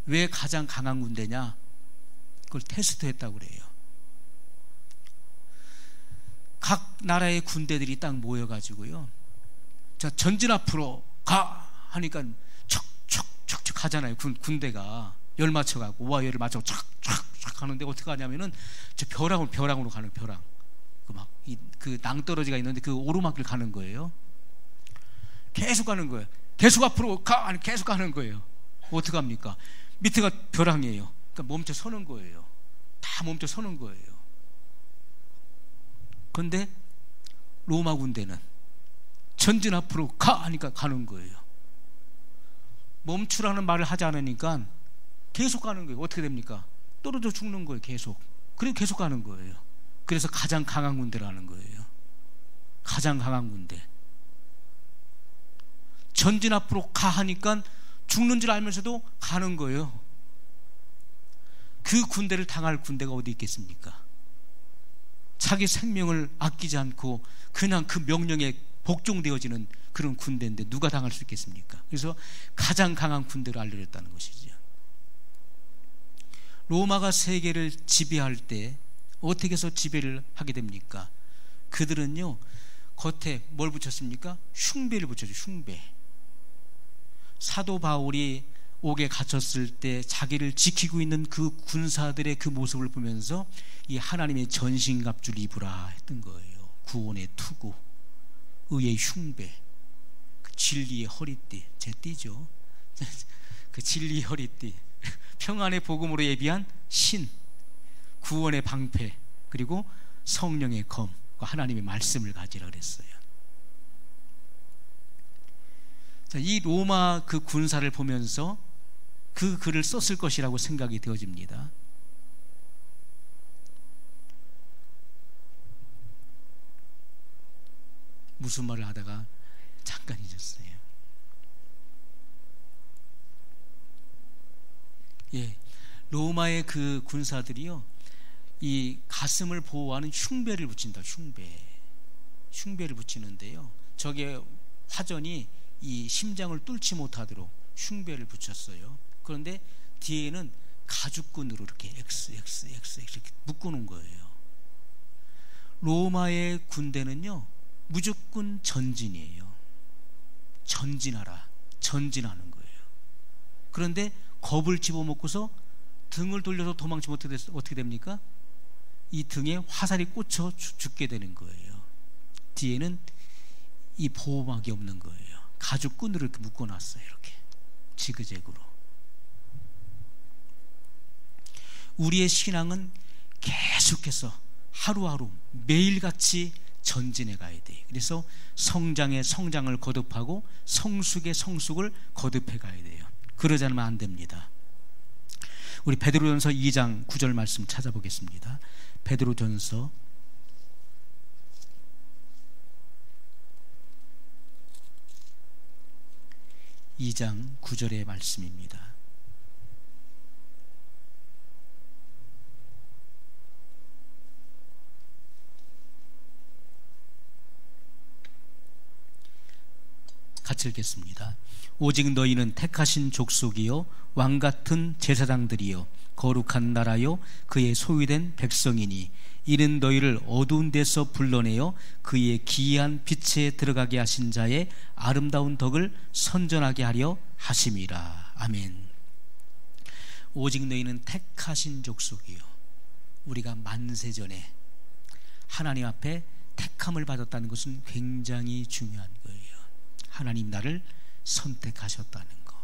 왜 가장 강한 군대냐? 그걸 테스트했다고 그래요. 각 나라의 군대들이 딱 모여가지고요, 자, 전진 앞으로 가 하니까 척척척척 가잖아요. 군대가 열 맞춰가고 우와 열을 맞춰 척척척 가는데 어떻게 하냐면은 저 벼랑으로 가는, 벼랑 그 낭떠러지가 있는데 그 오르막길 가는 거예요. 계속 가는 거예요. 계속 앞으로 가 아니 계속 가는 거예요. 어떻게 합니까? 밑에가 벼랑이에요. 그러니까 멈춰 서는 거예요. 다 멈춰 서는 거예요. 그런데 로마 군대는 전진 앞으로 가 하니까 가는 거예요. 멈추라는 말을 하지 않으니까 계속 가는 거예요. 어떻게 됩니까? 떨어져 죽는 거예요. 계속. 그리고 계속 가는 거예요. 그래서 가장 강한 군대라는 거예요. 가장 강한 군대. 전진 앞으로 가 하니까 죽는 줄 알면서도 가는 거예요. 그 군대를 당할 군대가 어디 있겠습니까? 자기 생명을 아끼지 않고 그냥 그 명령에 복종되어지는 그런 군대인데 누가 당할 수 있겠습니까? 그래서 가장 강한 군대로 알려졌다는 것이죠. 로마가 세계를 지배할 때 어떻게 해서 지배를 하게 됩니까? 그들은요, 겉에 뭘 붙였습니까? 흉배를 붙였죠. 흉배. 사도 바울이 옥에 갇혔을 때 자기를 지키고 있는 그 군사들의 그 모습을 보면서 이 하나님의 전신갑주를 입으라 했던 거예요. 구원의 투구, 의의 흉배, 그 진리의 허리띠, 제 띠죠. 그 진리의 허리띠, 평안의 복음으로 예비한 신, 구원의 방패, 그리고 성령의 검, 하나님의 말씀을 가지라 그랬어요. 자, 이 로마 그 군사를 보면서 그 글을 썼을 것이라고 생각이 되어집니다. 무슨 말을 하다가 잠깐 잊었어요. 예, 로마의 그 군사들이요, 이 가슴을 보호하는 흉배를 붙인다. 흉배를 붙이는데요, 저게 화전이 이 심장을 뚫지 못하도록 흉배를 붙였어요. 그런데 뒤에는 가죽끈으로 이렇게 X 이렇게 묶어놓은 거예요. 로마의 군대는요, 무조건 전진이에요. 전진하라, 전진하는 거예요. 그런데 겁을 집어먹고서 등을 돌려서 도망치면 어떻게 됩니까? 이 등에 화살이 꽂혀 죽게 되는 거예요. 뒤에는 이 보호막이 없는 거예요. 가죽끈으로 이렇게 묶어놨어요. 이렇게 지그재그로. 우리의 신앙은 계속해서 하루하루 매일같이 전진해 가야 돼요. 그래서 성장의 성장을 거듭하고 성숙의 성숙을 거듭해 가야 돼요. 그러지 않으면 안 됩니다. 우리 베드로전서 2장 9절 말씀 찾아보겠습니다. 베드로전서 2장 9절의 말씀입니다. 같이 읽겠습니다. 오직 너희는 택하신 족속이요 왕같은 제사장들이요 거룩한 나라요 그의 소유된 백성이니 이는 너희를 어두운 데서 불러내어 그의 기이한 빛에 들어가게 하신 자의 아름다운 덕을 선전하게 하려 하심이라. 아멘. 오직 너희는 택하신 족속이요. 우리가 만세전에 하나님 앞에 택함을 받았다는 것은 굉장히 중요한 거예요. 하나님 나를 선택하셨다는 거.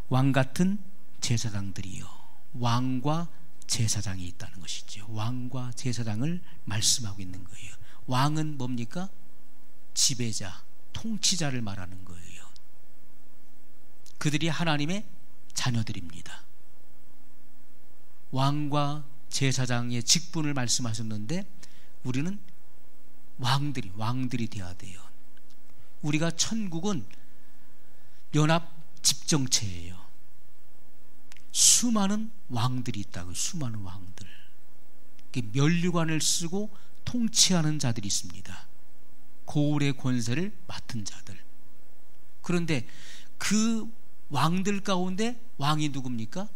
왕같은 제사장들이요. 왕과 제사장이 있다는 것이죠. 왕과 제사장을 말씀하고 있는 거예요. 왕은 뭡니까? 지배자, 통치자를 말하는 거예요. 그들이 하나님의 자녀들입니다. 왕과 제사장의 직분을 말씀하셨는데 우리는 왕들이 되어야 돼요. 우리가 천국은 연합 집정체예요. 수많은 왕들이 있다고요. 수많은 왕들. 면류관을 쓰고 통치하는 자들이 있습니다. 고울의 권세를 맡은 자들. 그런데 그 왕들 가운데 왕이 누굽니까?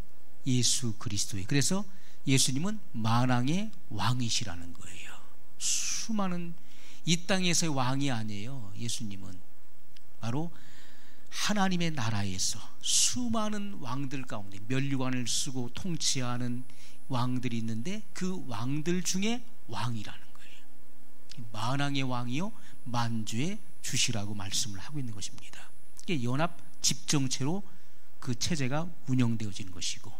예수 그리스도예요. 그래서 예수님은 만왕의 왕이시라는 거예요. 수많은 이 땅에서의 왕이 아니에요. 예수님은 바로 하나님의 나라에서 수많은 왕들 가운데 면류관을 쓰고 통치하는 왕들이 있는데 그 왕들 중에 왕이라는 거예요. 만왕의 왕이요 만주의 주시라고 말씀을 하고 있는 것입니다. 이게 연합 집정체로 그 체제가 운영되어지는 것이고,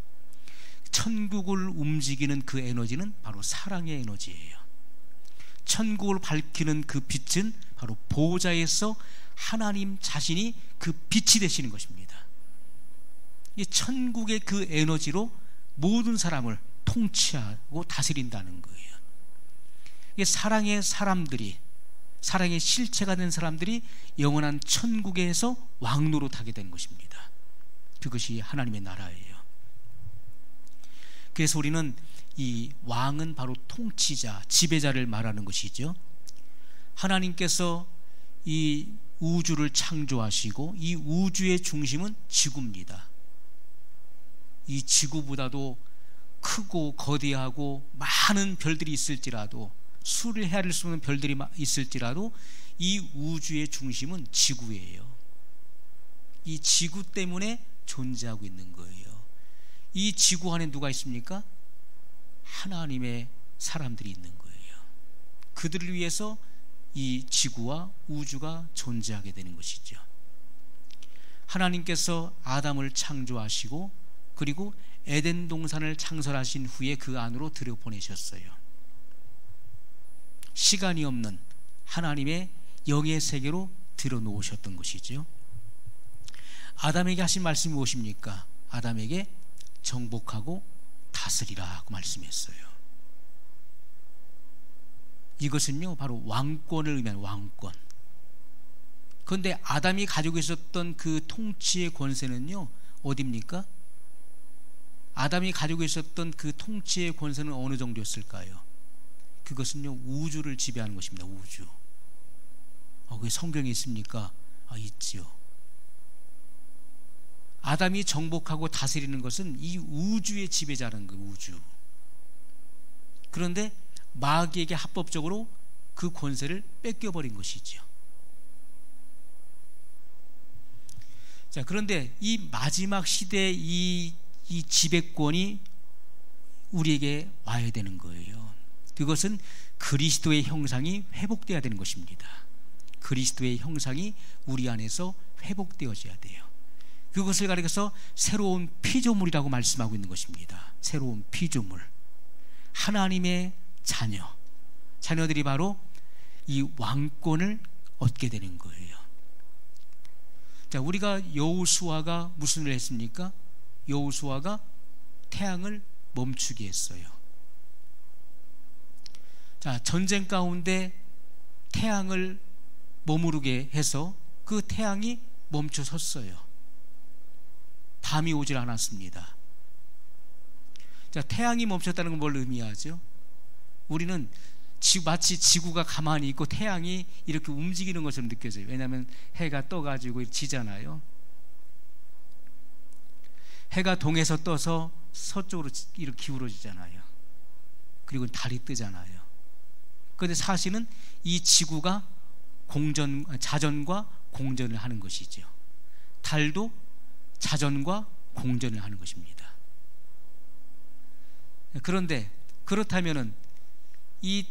천국을 움직이는 그 에너지는 바로 사랑의 에너지예요. 천국을 밝히는 그 빛은 바로 보호자에서 하나님 자신이 그 빛이 되시는 것입니다. 이 천국의 그 에너지로 모든 사람을 통치하고 다스린다는 거예요. 이게 사랑의 사람들이, 사랑의 실체가 된 사람들이 영원한 천국에서 왕노릇하게 되는 것입니다. 그것이 하나님의 나라예요. 그래서 우리는 이 왕은 바로 통치자, 지배자를 말하는 것이죠. 하나님께서 이 우주를 창조하시고 이 우주의 중심은 지구입니다. 이 지구보다도 크고 거대하고 많은 별들이 있을지라도, 수를 헤아릴 수 없는 별들이 있을지라도 이 우주의 중심은 지구예요. 이 지구 때문에 존재하고 있는 거예요. 이 지구 안에 누가 있습니까? 하나님의 사람들이 있는 거예요. 그들을 위해서 이 지구와 우주가 존재하게 되는 것이죠. 하나님께서 아담을 창조하시고 그리고 에덴 동산을 창설하신 후에 그 안으로 들여보내셨어요. 시간이 없는 하나님의 영의 세계로 들여놓으셨던 것이죠. 아담에게 하신 말씀이 무엇입니까? 아담에게 정복하고 다스리라 하고 말씀했어요. 이것은요 바로 왕권을 의미하는 왕권. 그런데 아담이 가지고 있었던 그 통치의 권세는요 어디입니까? 아담이 가지고 있었던 그 통치의 권세는 어느 정도였을까요? 그것은요 우주를 지배하는 것입니다. 우주. 그게 성경에 있습니까? 있지요. 아담이 정복하고 다스리는 것은 이 우주의 지배자라는 거예요. 우주. 그런데 마귀에게 합법적으로 그 권세를 뺏겨버린 것이죠. 자, 그런데 이 마지막 시대의 이 지배권이 우리에게 와야 되는 거예요. 그것은 그리스도의 형상이 회복되어야 되는 것입니다. 그리스도의 형상이 우리 안에서 회복되어져야 돼요. 그것을 가리켜서 새로운 피조물이라고 말씀하고 있는 것입니다. 새로운 피조물. 하나님의 자녀들이 바로 이 왕권을 얻게 되는 거예요. 자, 우리가 여호수아가 무슨 일을 했습니까? 여호수아가 태양을 멈추게 했어요. 자, 전쟁 가운데 태양을 머무르게 해서 그 태양이 멈춰 섰어요. 밤이 오질 않았습니다. 자, 태양이 멈췄다는 건 뭘 의미하죠? 우리는 마치 지구가 가만히 있고 태양이 이렇게 움직이는 것처럼 느껴져요. 왜냐하면 해가 떠가지고 지잖아요. 해가 동에서 떠서 서쪽으로 이렇게 기울어지잖아요. 그리고 달이 뜨잖아요. 그런데 사실은 이 지구가 자전과 공전을 하는 것이죠. 달도 자전과 공전을 하는 것입니다. 그런데 그렇다면은 이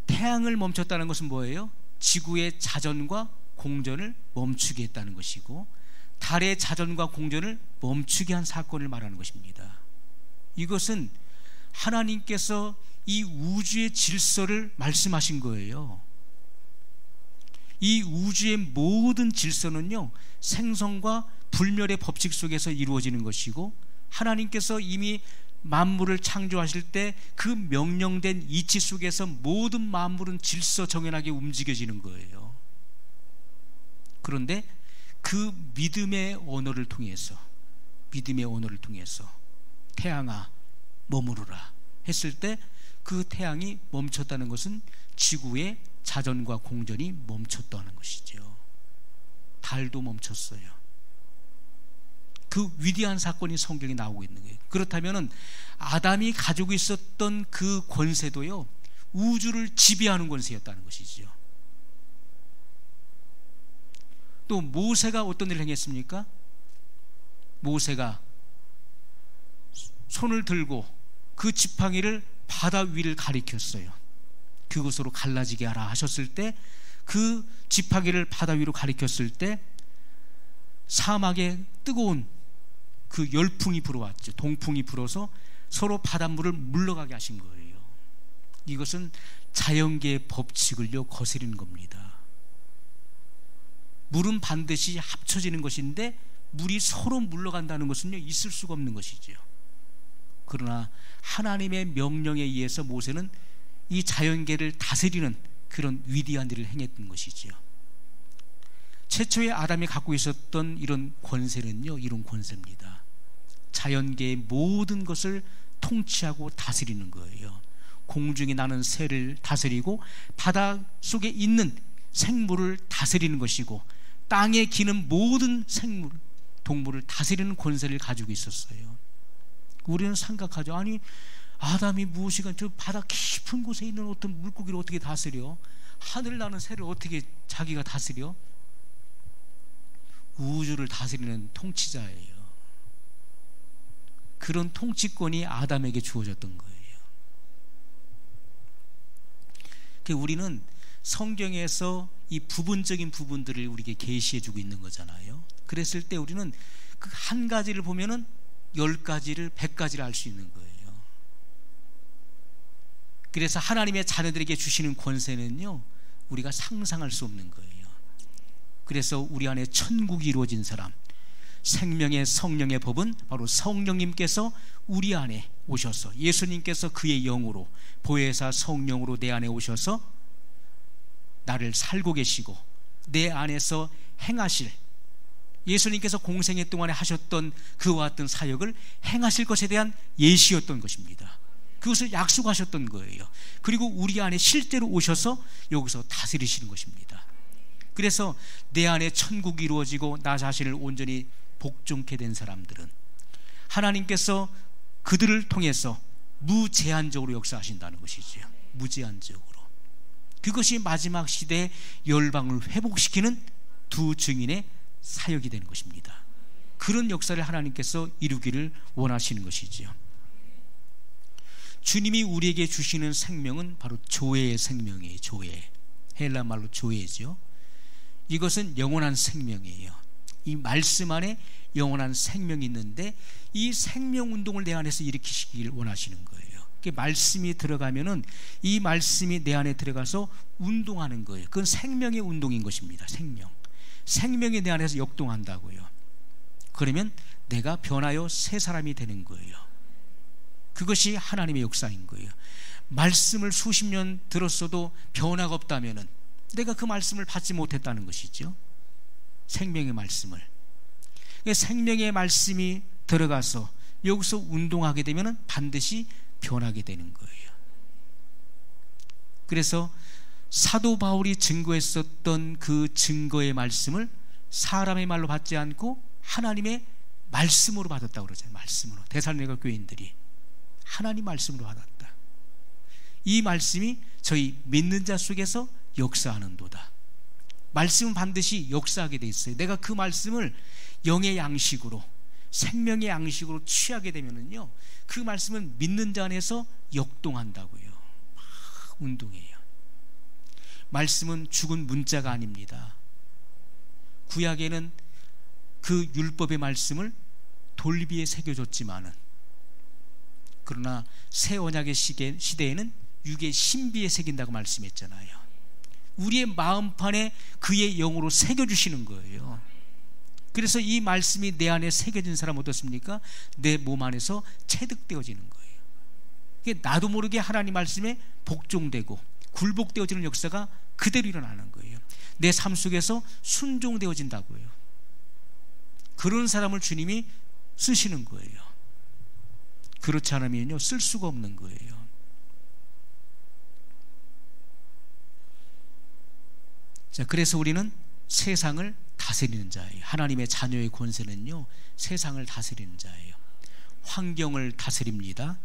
태양을 멈췄다는 것은 뭐예요? 지구의 자전과 공전을 멈추게 했다는 것이고, 달의 자전과 공전을 멈추게 한 사건을 말하는 것입니다. 이것은 하나님께서 이 우주의 질서를 말씀하신 거예요. 이 우주의 모든 질서는요 생성과 불멸의 법칙 속에서 이루어지는 것이고, 하나님께서 이미 만물을 창조하실 때 그 명령된 이치 속에서 모든 만물은 질서 정연하게 움직여지는 거예요. 그런데 그 믿음의 언어를 통해서 태양아 머무르라 했을 때 그 태양이 멈췄다는 것은 지구의 자전과 공전이 멈췄다는 것이죠. 달도 멈췄어요. 그 위대한 사건이 성경에 나오고 있는 거예요. 그렇다면 아담이 가지고 있었던 그 권세도요, 우주를 지배하는 권세였다는 것이죠. 또 모세가 어떤 일을 행했습니까? 모세가 손을 들고 그 지팡이를 바다 위를 가리켰어요. 그곳으로 갈라지게 하라 하셨을 때, 그 지팡이를 바다 위로 가리켰을 때 사막에 뜨거운 그 열풍이 불어왔죠. 동풍이 불어서 서로 바닷물을 물러가게 하신 거예요. 이것은 자연계의 법칙을요 거스리는 겁니다. 물은 반드시 합쳐지는 것인데 물이 서로 물러간다는 것은요 있을 수가 없는 것이죠. 그러나 하나님의 명령에 의해서 모세는 이 자연계를 다스리는 그런 위대한 일을 행했던 것이죠. 최초의 아담이 갖고 있었던 이런 권세는요, 이런 권세입니다. 자연계의 모든 것을 통치하고 다스리는 거예요. 공중에 나는 새를 다스리고 바다 속에 있는 생물을 다스리는 것이고, 땅에 기는 모든 생물, 동물을 다스리는 권세를 가지고 있었어요. 우리는 생각하죠. 아니, 아담이 무엇이간 저 바다 깊은 곳에 있는 어떤 물고기를 어떻게 다스려? 하늘 나는 새를 어떻게 자기가 다스려? 우주를 다스리는 통치자예요. 그런 통치권이 아담에게 주어졌던 거예요. 우리는 성경에서 이 부분적인 부분들을 우리에게 계시해 주고 있는 거잖아요. 그랬을 때 우리는 그 한 가지를 보면은 10가지를 100가지를 알 수 있는 거예요. 그래서 하나님의 자녀들에게 주시는 권세는요 우리가 상상할 수 없는 거예요. 그래서 우리 안에 천국이 이루어진 사람, 생명의 성령의 법은 바로 성령님께서 우리 안에 오셔서, 예수님께서 그의 영으로, 보혜사 성령으로 내 안에 오셔서 나를 살고 계시고 내 안에서 행하실, 예수님께서 공생애 동안에 하셨던 그와 같은 사역을 행하실 것에 대한 예시였던 것입니다. 그것을 약속하셨던 거예요. 그리고 우리 안에 실제로 오셔서 여기서 다스리시는 것입니다. 그래서 내 안에 천국이 이루어지고 나 자신을 온전히 복종케 된 사람들은 하나님께서 그들을 통해서 무제한적으로 역사하신다는 것이죠. 무제한적으로. 그것이 마지막 시대의 열방을 회복시키는 두 증인의 사역이 되는 것입니다. 그런 역사를 하나님께서 이루기를 원하시는 것이죠. 주님이 우리에게 주시는 생명은 바로 조회의 생명이에요. 조회, 헬라 말로 조회죠. 이것은 영원한 생명이에요. 이 말씀 안에 영원한 생명이 있는데 이 생명 운동을 내 안에서 일으키시길 원하시는 거예요. 말씀이 들어가면은 이 말씀이 내 안에 들어가서 운동하는 거예요. 그건 생명의 운동인 것입니다. 생명이 내 안에서 역동한다고요. 그러면 내가 변하여 새 사람이 되는 거예요. 그것이 하나님의 역사인 거예요. 말씀을 수십 년 들었어도 변화가 없다면은 내가 그 말씀을 받지 못했다는 것이죠. 생명의 말씀을. 생명의 말씀이 들어가서 여기서 운동하게 되면은 반드시 변하게 되는 거예요. 그래서 사도 바울이 증거했었던 그 증거의 말씀을 사람의 말로 받지 않고 하나님의 말씀으로 받았다고 그러잖아요. 말씀으로. 데살로니가 교인들이 하나님 말씀으로 받았다. 이 말씀이 저희 믿는 자 속에서 역사하는도다. 말씀은 반드시 역사하게 돼 있어요. 내가 그 말씀을 영의 양식으로, 생명의 양식으로 취하게 되면은요, 그 말씀은 믿는 자 안에서 역동한다고요. 막 운동해요. 말씀은 죽은 문자가 아닙니다. 구약에는 그 율법의 말씀을 돌비에 새겨줬지만은, 그러나 새 언약의 시대에는 육의 신비에 새긴다고 말씀했잖아요. 우리의 마음판에 그의 영으로 새겨주시는 거예요. 그래서 이 말씀이 내 안에 새겨진 사람은 어떻습니까? 내 몸 안에서 체득되어지는 거예요. 나도 모르게 하나님 말씀에 복종되고 굴복되어지는 역사가 그대로 일어나는 거예요. 내 삶 속에서 순종되어진다고요. 그런 사람을 주님이 쓰시는 거예요. 그렇지 않으면요, 쓸 수가 없는 거예요. 자, 그래서 우리는 세상을 다스리는 자예요. 하나님의 자녀의 권세는요, 세상을 다스리는 자예요. 환경을 다스립니다.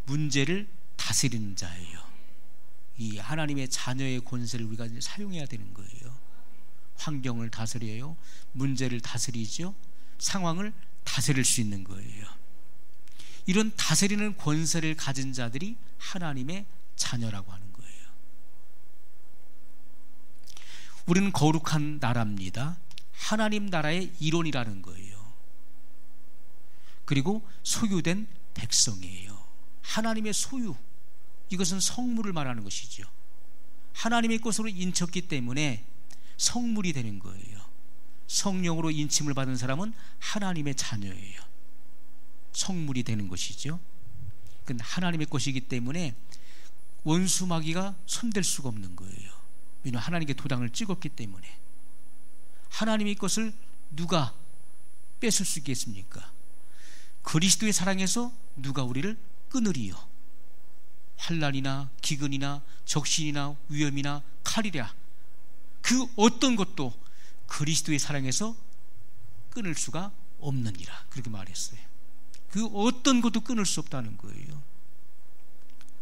문제를 다스리는 자예요. 이 하나님의 자녀의 권세를 우리가 사용해야 되는 거예요. 환경을 다스려요. 문제를 다스리죠. 상황을 다스릴 수 있는 거예요. 이런 다스리는 권세를 가진 자들이 하나님의 자녀라고 하는 거예요. 우리는 거룩한 나라입니다. 하나님 나라의 일원이라는 거예요. 그리고 소유된 백성이에요. 하나님의 소유, 이것은 성물을 말하는 것이죠. 하나님의 것으로 인쳤기 때문에 성물이 되는 거예요. 성령으로 인침을 받은 사람은 하나님의 자녀예요. 성물이 되는 것이죠. 그건 하나님의 것이기 때문에 원수 마귀가 손댈 수가 없는 거예요. 왜냐하면 하나님께 도장을 찍었기 때문에. 하나님의 것을 누가 뺏을 수 있겠습니까? 그리스도의 사랑에서 누가 우리를 끊으리요? 환난이나 기근이나 적신이나 위험이나 칼이랴, 그 어떤 것도 그리스도의 사랑에서 끊을 수가 없느니라, 그렇게 말했어요. 그 어떤 것도 끊을 수 없다는 거예요.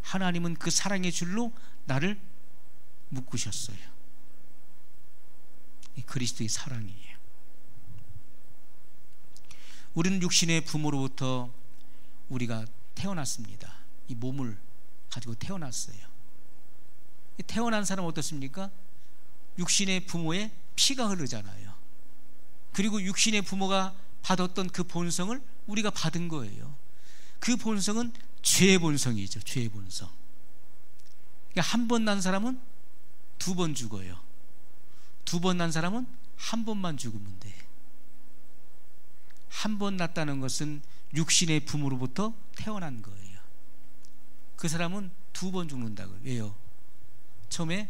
하나님은 그 사랑의 줄로 나를 묶으셨어요. 이 그리스도의 사랑이에요. 우리는 육신의 부모로부터 우리가 태어났습니다. 이 몸을 가지고 태어났어요. 태어난 사람은 어떻습니까? 육신의 부모의 피가 흐르잖아요. 그리고 육신의 부모가 받았던 그 본성을 우리가 받은 거예요. 그 본성은 죄의 본성이죠. 죄의 본성. 그러니까 한 번 난 사람은 2번 죽어요. 2번 난 사람은 한 번만 죽으면 돼. 한 번 났다는 것은 육신의 부모로부터 태어난 거예요. 그 사람은 2번 죽는다고요. 왜요? 처음에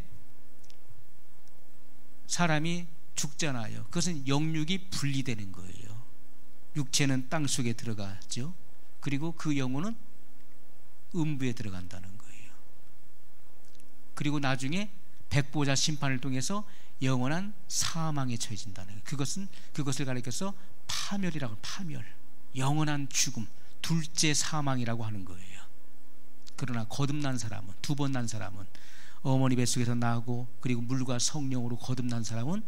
사람이 죽잖아요. 그것은 영육이 분리되는 거예요. 육체는 땅 속에 들어가죠. 그리고 그 영혼은 음부에 들어간다는 거예요. 그리고 나중에 백보자 심판을 통해서 영원한 사망에 처해진다는 거예요. 그것을 가리켜서 파멸이라고, 파멸, 영원한 죽음, 둘째 사망이라고 하는 거예요. 그러나 거듭난 사람은, 2번 난 사람은, 어머니 뱃속에서 나고 그리고 물과 성령으로 거듭난 사람은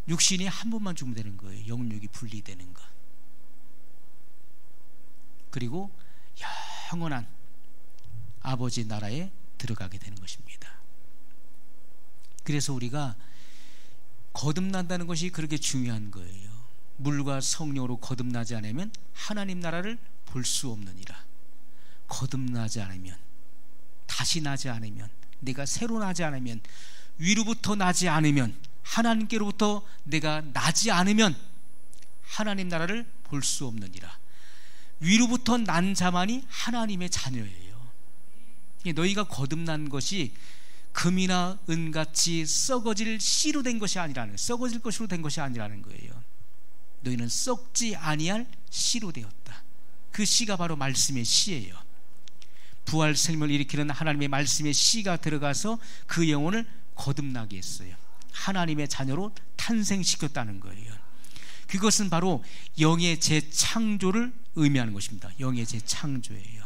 육신이 한 번만 죽으면 되는 거예요. 영육이 분리되는 것. 그리고 영원한 아버지 나라에 들어가게 되는 것입니다. 그래서 우리가 거듭난다는 것이 그렇게 중요한 거예요. 물과 성령으로 거듭나지 않으면 하나님 나라를 볼 수 없느니라. 거듭나지 않으면, 다시 나지 않으면, 내가 새로 나지 않으면, 위로부터 나지 않으면, 하나님께로부터 내가 나지 않으면 하나님 나라를 볼 수 없느니라. 위로부터 난 자만이 하나님의 자녀예요. 너희가 거듭난 것이 금이나 은같이 썩어질 씨로 된 것이 아니라는, 썩어질 것으로 된 것이 아니라는 거예요. 너희는 썩지 아니할 씨로 되었다. 그 씨가 바로 말씀의 씨예요. 부활 생명을 일으키는 하나님의 말씀의 씨가 들어가서 그 영혼을 거듭나게 했어요. 하나님의 자녀로 탄생시켰다는 거예요. 그것은 바로 영의 재창조를 의미하는 것입니다. 영의 재창조예요.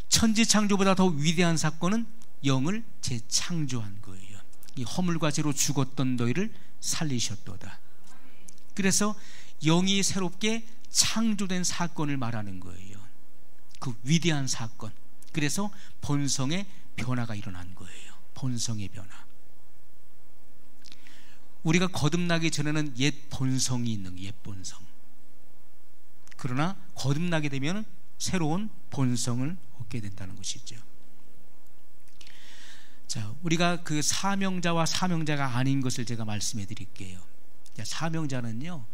천지창조보다 더 위대한 사건은 영을 재창조한 거예요. 이 허물과 죄로 죽었던 너희를 살리셨도다. 그래서 영이 새롭게 창조된 사건을 말하는 거예요. 그 위대한 사건. 그래서 본성의 변화가 일어난 거예요. 본성의 변화. 우리가 거듭나기 전에는 옛 본성이 있는 거예요. 옛 본성. 그러나 거듭나게 되면 새로운 본성을 얻게 된다는 것이죠. 자, 우리가 그 사명자와 사명자가 아닌 것을 제가 말씀해 드릴게요. 자, 사명자는요,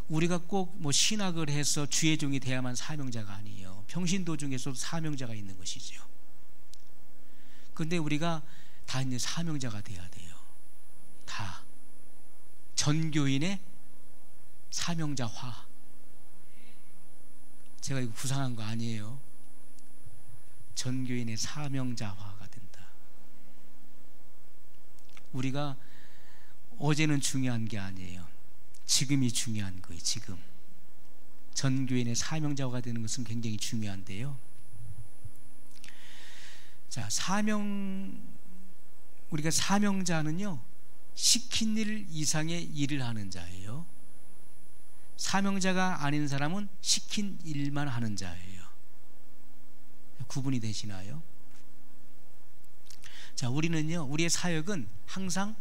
우리가 꼭 뭐 신학을 해서 주의 종이 돼야만 사명자가 아니에요. 평신도 중에서도 사명자가 있는 것이죠. 그런데 우리가 다 이제 사명자가 돼야 돼요. 다 전교인의 사명자화. 제가 이거 구상한 거 아니에요. 전교인의 사명자화가 된다. 우리가 어제는 중요한 게 아니에요. 지금이 중요한 거예요. 지금 전교인의 사명자화가 되는 것은 굉장히 중요한데요. 자, 우리가 사명자는요, 시킨 일 이상의 일을 하는 자예요. 사명자가 아닌 사람은 시킨 일만 하는 자예요. 구분이 되시나요? 자, 우리는요, 우리의 사역은 항상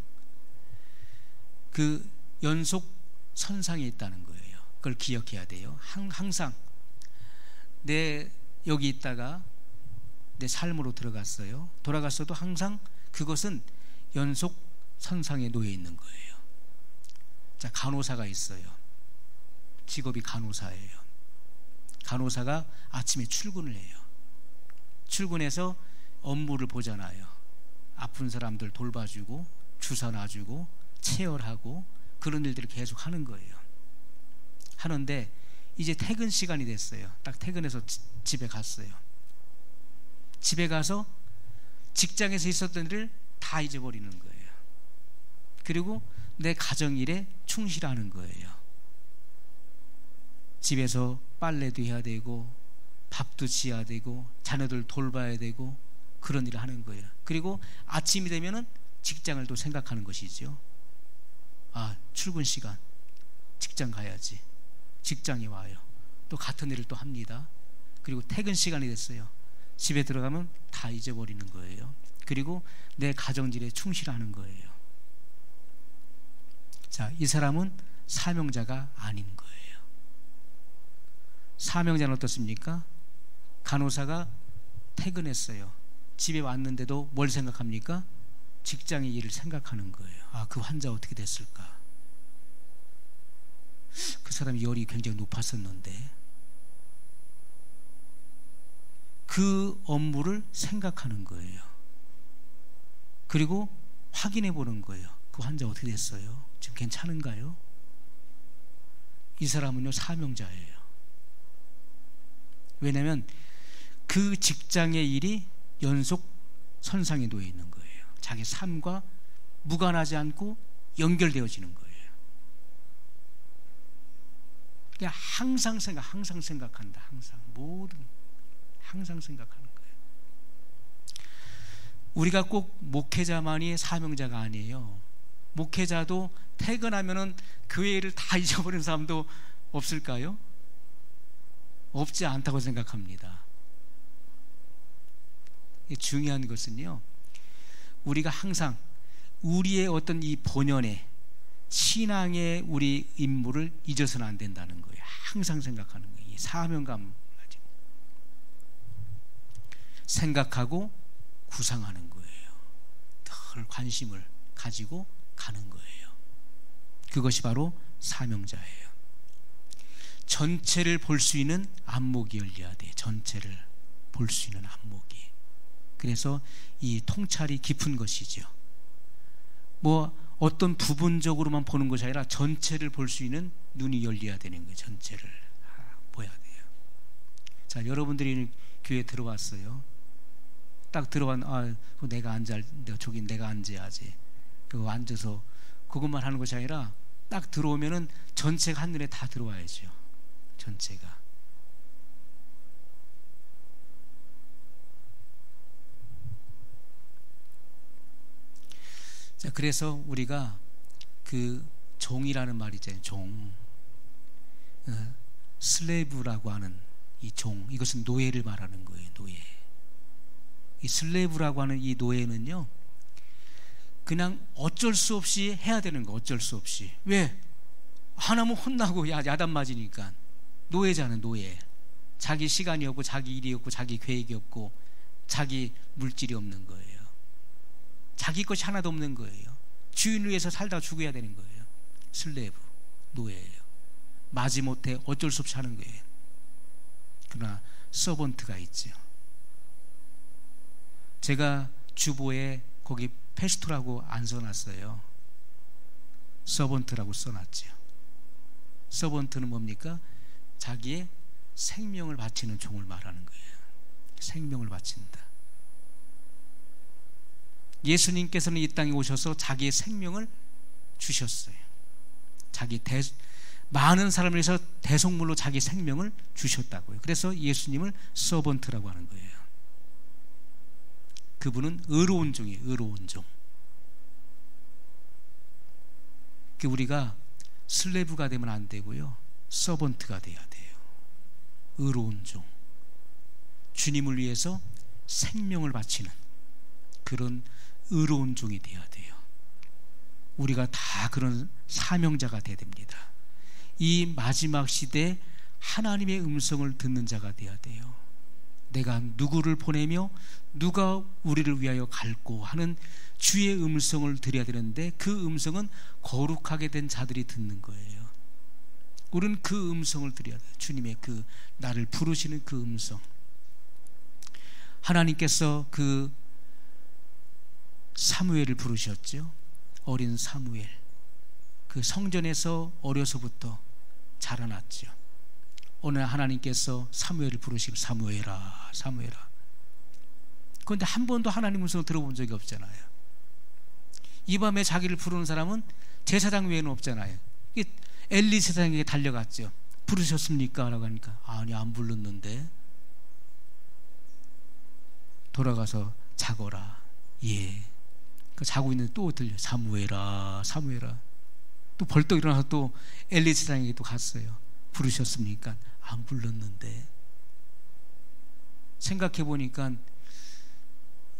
그 연속 선상에 있다는 거예요. 그걸 기억해야 돼요. 항상 내 여기 있다가 내 삶으로 들어갔어요. 돌아갔어도 항상 그것은 연속 선상에 놓여 있는 거예요. 자, 간호사가 있어요. 직업이 간호사예요. 간호사가 아침에 출근을 해요. 출근해서 업무를 보잖아요. 아픈 사람들 돌봐주고 주사 놔주고 체열하고 그런 일들을 계속 하는 거예요. 하는데 이제 퇴근 시간이 됐어요. 딱 퇴근해서 집에 갔어요. 집에 가서 직장에서 있었던 일을 다 잊어버리는 거예요. 그리고 내 가정일에 충실하는 거예요. 집에서 빨래도 해야 되고 밥도 지어야 되고 자녀들 돌봐야 되고 그런 일을 하는 거예요. 그리고 아침이 되면은 직장을 또 생각하는 것이죠. 아, 출근 시간, 직장 가야지. 직장에 와요. 또 같은 일을 또 합니다. 그리고 퇴근 시간이 됐어요. 집에 들어가면 다 잊어버리는 거예요. 그리고 내 가정일에 충실하는 거예요. 자, 이 사람은 사명자가 아닌 거예요. 사명자는 어떻습니까? 간호사가 퇴근했어요. 집에 왔는데도 뭘 생각합니까? 직장의 일을 생각하는 거예요. 아, 그 환자 어떻게 됐을까? 그 사람이 열이 굉장히 높았었는데 그 업무를 생각하는 거예요. 그리고 확인해 보는 거예요. 그 환자 어떻게 됐어요? 지금 괜찮은가요? 이 사람은요, 사명자예요. 왜냐하면 그 직장의 일이 연속 선상에 놓여 있는 거예요. 자기 삶과 무관하지 않고 연결되어지는 거예요. 그냥 항상 생각한다. 항상 생각하는 거예요. 우리가 꼭 목회자만이 사명자가 아니에요. 목회자도 퇴근하면은 교회 일을 다 잊어버리는 사람도 없을까요? 없지 않다고 생각합니다. 중요한 것은요, 우리가 항상 우리의 어떤 이 본연의 신앙의 우리 임무를 잊어서는 안 된다는 거예요. 항상 생각하는 거예요. 이 사명감 가지고 생각하고 구상하는 거예요. 늘 관심을 가지고 가는 거예요. 그것이 바로 사명자예요. 전체를 볼 수 있는 안목이 열려야 돼요. 전체를 볼 수 있는 안목이. 그래서 이 통찰이 깊은 것이죠. 뭐 어떤 부분적으로만 보는 것이 아니라 전체를 볼 수 있는 눈이 열려야 되는 거예요. 전체를 봐야 돼요. 자, 여러분들이 교회에 들어왔어요. 딱 내가 앉아야지. 그거 앉아서 그것만 하는 것이 아니라 딱 들어오면은 전체가 한눈에 다 들어와야죠. 전체가. 자, 그래서 우리가 그 종이라는 말이 있잖아요. 종. 슬레이브라고 하는 이 종, 이것은 노예를 말하는 거예요. 노예. 이 슬레이브라고 하는 이 노예는요, 그냥 어쩔 수 없이 해야 되는 거. 어쩔 수 없이. 왜? 안 하면 혼나고 야단 맞으니까. 노예잖아요. 노예. 자기 시간이 없고 자기 일이 없고 자기 계획이 없고 자기 물질이 없는 거예요. 자기 것이 하나도 없는 거예요. 주인을 위해서 살다 죽어야 되는 거예요. 슬레이브, 노예예요. 마지못해 어쩔 수 없이 하는 거예요. 그러나 서번트가 있죠. 제가 주보에 거기 페스토라고 안 써놨어요. 서번트라고 써놨죠. 서번트는 뭡니까? 자기의 생명을 바치는 종을 말하는 거예요. 생명을 바친다. 예수님께서는 이 땅에 오셔서 자기의 생명을 주셨어요. 많은 사람을 위해서 대속물로 자기 생명을 주셨다고요. 그래서 예수님을 서번트라고 하는 거예요. 그분은 의로운 종이에요. 의로운 종. 우리가 슬레브가 되면 안 되고요, 서번트가 돼야 돼요. 의로운 종, 주님을 위해서 생명을 바치는 그런 의로운 종이 돼야 돼요. 우리가 다 그런 사명자가 돼야 됩니다. 이 마지막 시대에 하나님의 음성을 듣는 자가 돼야 돼요. 내가 누구를 보내며 누가 우리를 위하여 갈고 하는 주의 음성을 들어야 되는데, 그 음성은 거룩하게 된 자들이 듣는 거예요. 우리는 그 음성을 들어야 돼요. 주님의 그 나를 부르시는 그 음성. 하나님께서 그 사무엘을 부르셨죠. 어린 사무엘. 그 성전에서 어려서부터 자라났죠. 어느 날 하나님께서 사무엘을 부르시고 사무엘아, 사무엘아. 그런데 한 번도 하나님 음성을 들어본 적이 없잖아요. 이 밤에 자기를 부르는 사람은 제사장 외에는 없잖아요. 엘리 제사장에게 달려갔죠. 부르셨습니까? 라고 하니까 아니, 안 불렀는데. 돌아가서 자거라. 예. 자고 있는데 또 들려. 사무엘아, 사무엘아. 또 벌떡 일어나서 또 엘리 제사장에게 또 갔어요. 부르셨습니까? 안 불렀는데. 생각해 보니까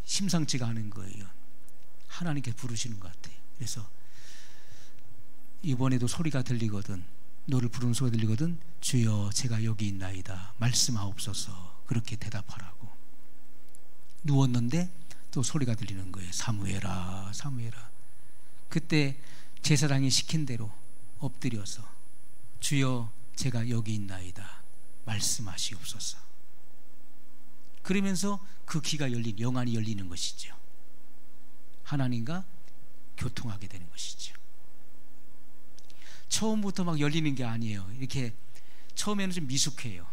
심상치가 않은 거예요. 하나님께 부르시는 것 같아요. 그래서 이번에도 소리가 들리거든, 너를 부르는 소리가 들리거든, 주여 제가 여기 있나이다 말씀하옵소서, 그렇게 대답하라고. 누웠는데 또 소리가 들리는 거예요. 사무엘아, 사무엘아. 그때 제사장이 시킨 대로 엎드려서 주여 제가 여기 있나이다 말씀하시옵소서. 그러면서 그 귀가 영안이 열리는 것이죠. 하나님과 교통하게 되는 것이죠. 처음부터 막 열리는 게 아니에요. 이렇게 처음에는 좀 미숙해요.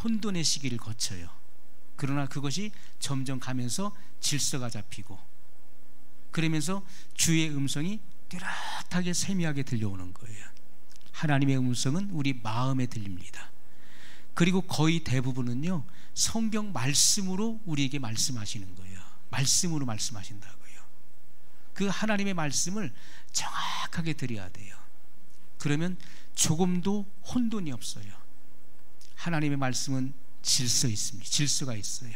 혼돈의 시기를 거쳐요. 그러나 그것이 점점 가면서 질서가 잡히고, 그러면서 주의 음성이 뚜렷하게 세미하게 들려오는 거예요. 하나님의 음성은 우리 마음에 들립니다. 그리고 거의 대부분은요, 성경 말씀으로 우리에게 말씀하시는 거예요. 말씀으로 말씀하신다고요. 그 하나님의 말씀을 정확하게 드려야 돼요. 그러면 조금도 혼돈이 없어요. 하나님의 말씀은 질서 있습니다. 질서가 있어요.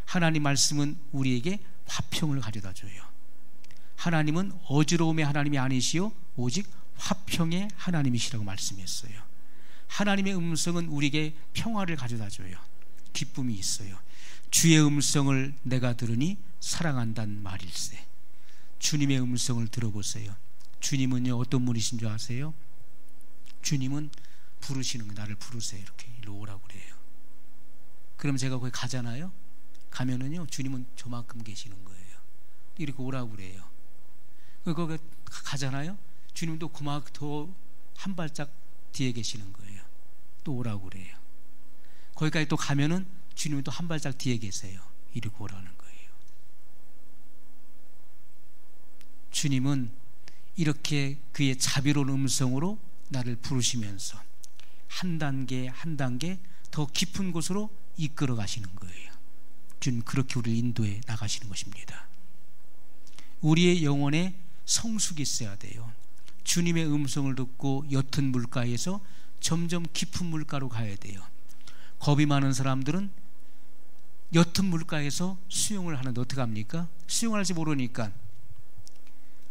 하나님 말씀은 우리에게 화평을 가져다 줘요. 하나님은 어지러움의 하나님이 아니시오 오직 화평의 하나님이시라고 말씀했어요. 하나님의 음성은 우리에게 평화를 가져다 줘요. 기쁨이 있어요. 주의 음성을 내가 들으니 사랑한다는 말일세. 주님의 음성을 들어보세요. 주님은요, 어떤 분이신 줄 아세요? 주님은 부르시는 거예요. 나를 부르세요. 이렇게 일로 오라고 그래요. 그럼 제가 거기 가잖아요. 가면은요, 주님은 저만큼 계시는 거예요. 이렇게 오라고 그래요. 거기 가잖아요. 주님도 그만큼 더 한 발짝 뒤에 계시는 거예요. 또 오라고 그래요. 거기까지 또 가면은 주님은 또 한 발짝 뒤에 계세요. 이렇게 오라는 거예요. 주님은 이렇게 그의 자비로운 음성으로 나를 부르시면서 한 단계 한 단계 더 깊은 곳으로 이끌어 가시는 거예요. 주님 그렇게 우리를 인도해 나가시는 것입니다. 우리의 영혼에 성숙이 있어야 돼요. 주님의 음성을 듣고 옅은 물가에서 점점 깊은 물가로 가야 돼요. 겁이 많은 사람들은 옅은 물가에서 수영을 하는데 어떻게 합니까? 수영할지 모르니까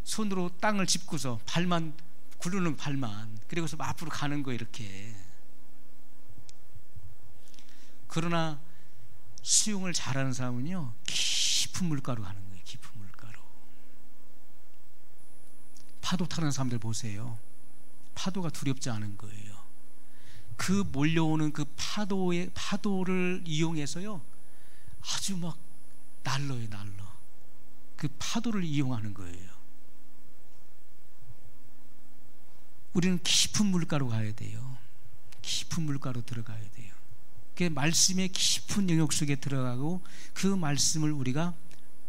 손으로 땅을 짚고서 발만 굴르는 발만, 그리고서 앞으로 가는 거예요. 이렇게. 그러나 수영을 잘하는 사람은요, 깊은 물가로 가는 거예요. 깊은 물가로. 파도 타는 사람들 보세요. 파도가 두렵지 않은 거예요. 그 몰려오는 그 파도를 이용해서요, 아주 막 날러요, 날러. 그 파도를 이용하는 거예요. 우리는 깊은 물가로 가야 돼요. 깊은 물가로 들어가야 돼요. 그 말씀의 깊은 영역 속에 들어가고 그 말씀을 우리가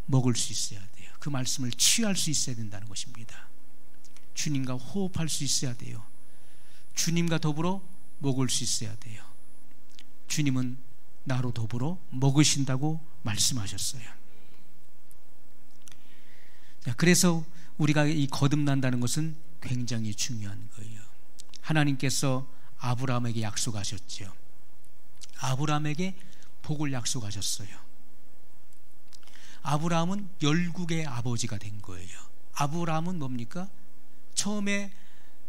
먹을 수 있어야 돼요. 그 말씀을 취할 수 있어야 된다는 것입니다. 주님과 호흡할 수 있어야 돼요. 주님과 더불어 먹을 수 있어야 돼요. 주님은 나로 더불어 먹으신다고 말씀하셨어요. 자, 그래서 우리가 이 거듭난다는 것은 굉장히 중요한 거예요. 하나님께서 아브라함에게 약속하셨죠. 아브라함에게 복을 약속하셨어요. 아브라함은 열국의 아버지가 된 거예요. 아브라함은 뭡니까? 처음에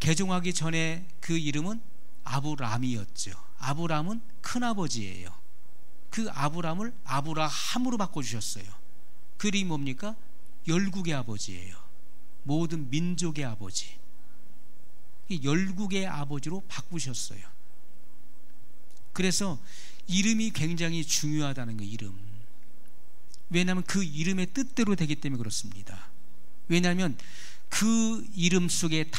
개종하기 전에 그 이름은 아브람이었죠. 아브람은 큰아버지예요. 그 아브람을 아브라함으로 바꿔주셨어요. 그 이름이 뭡니까? 열국의 아버지예요. 모든 민족의 아버지. 열국의 아버지로 바꾸셨어요. 그래서 이름이 굉장히 중요하다는 거예요. 이름. 왜냐하면 그 이름의 뜻대로 되기 때문에 그렇습니다. 왜냐하면 그 이름 속에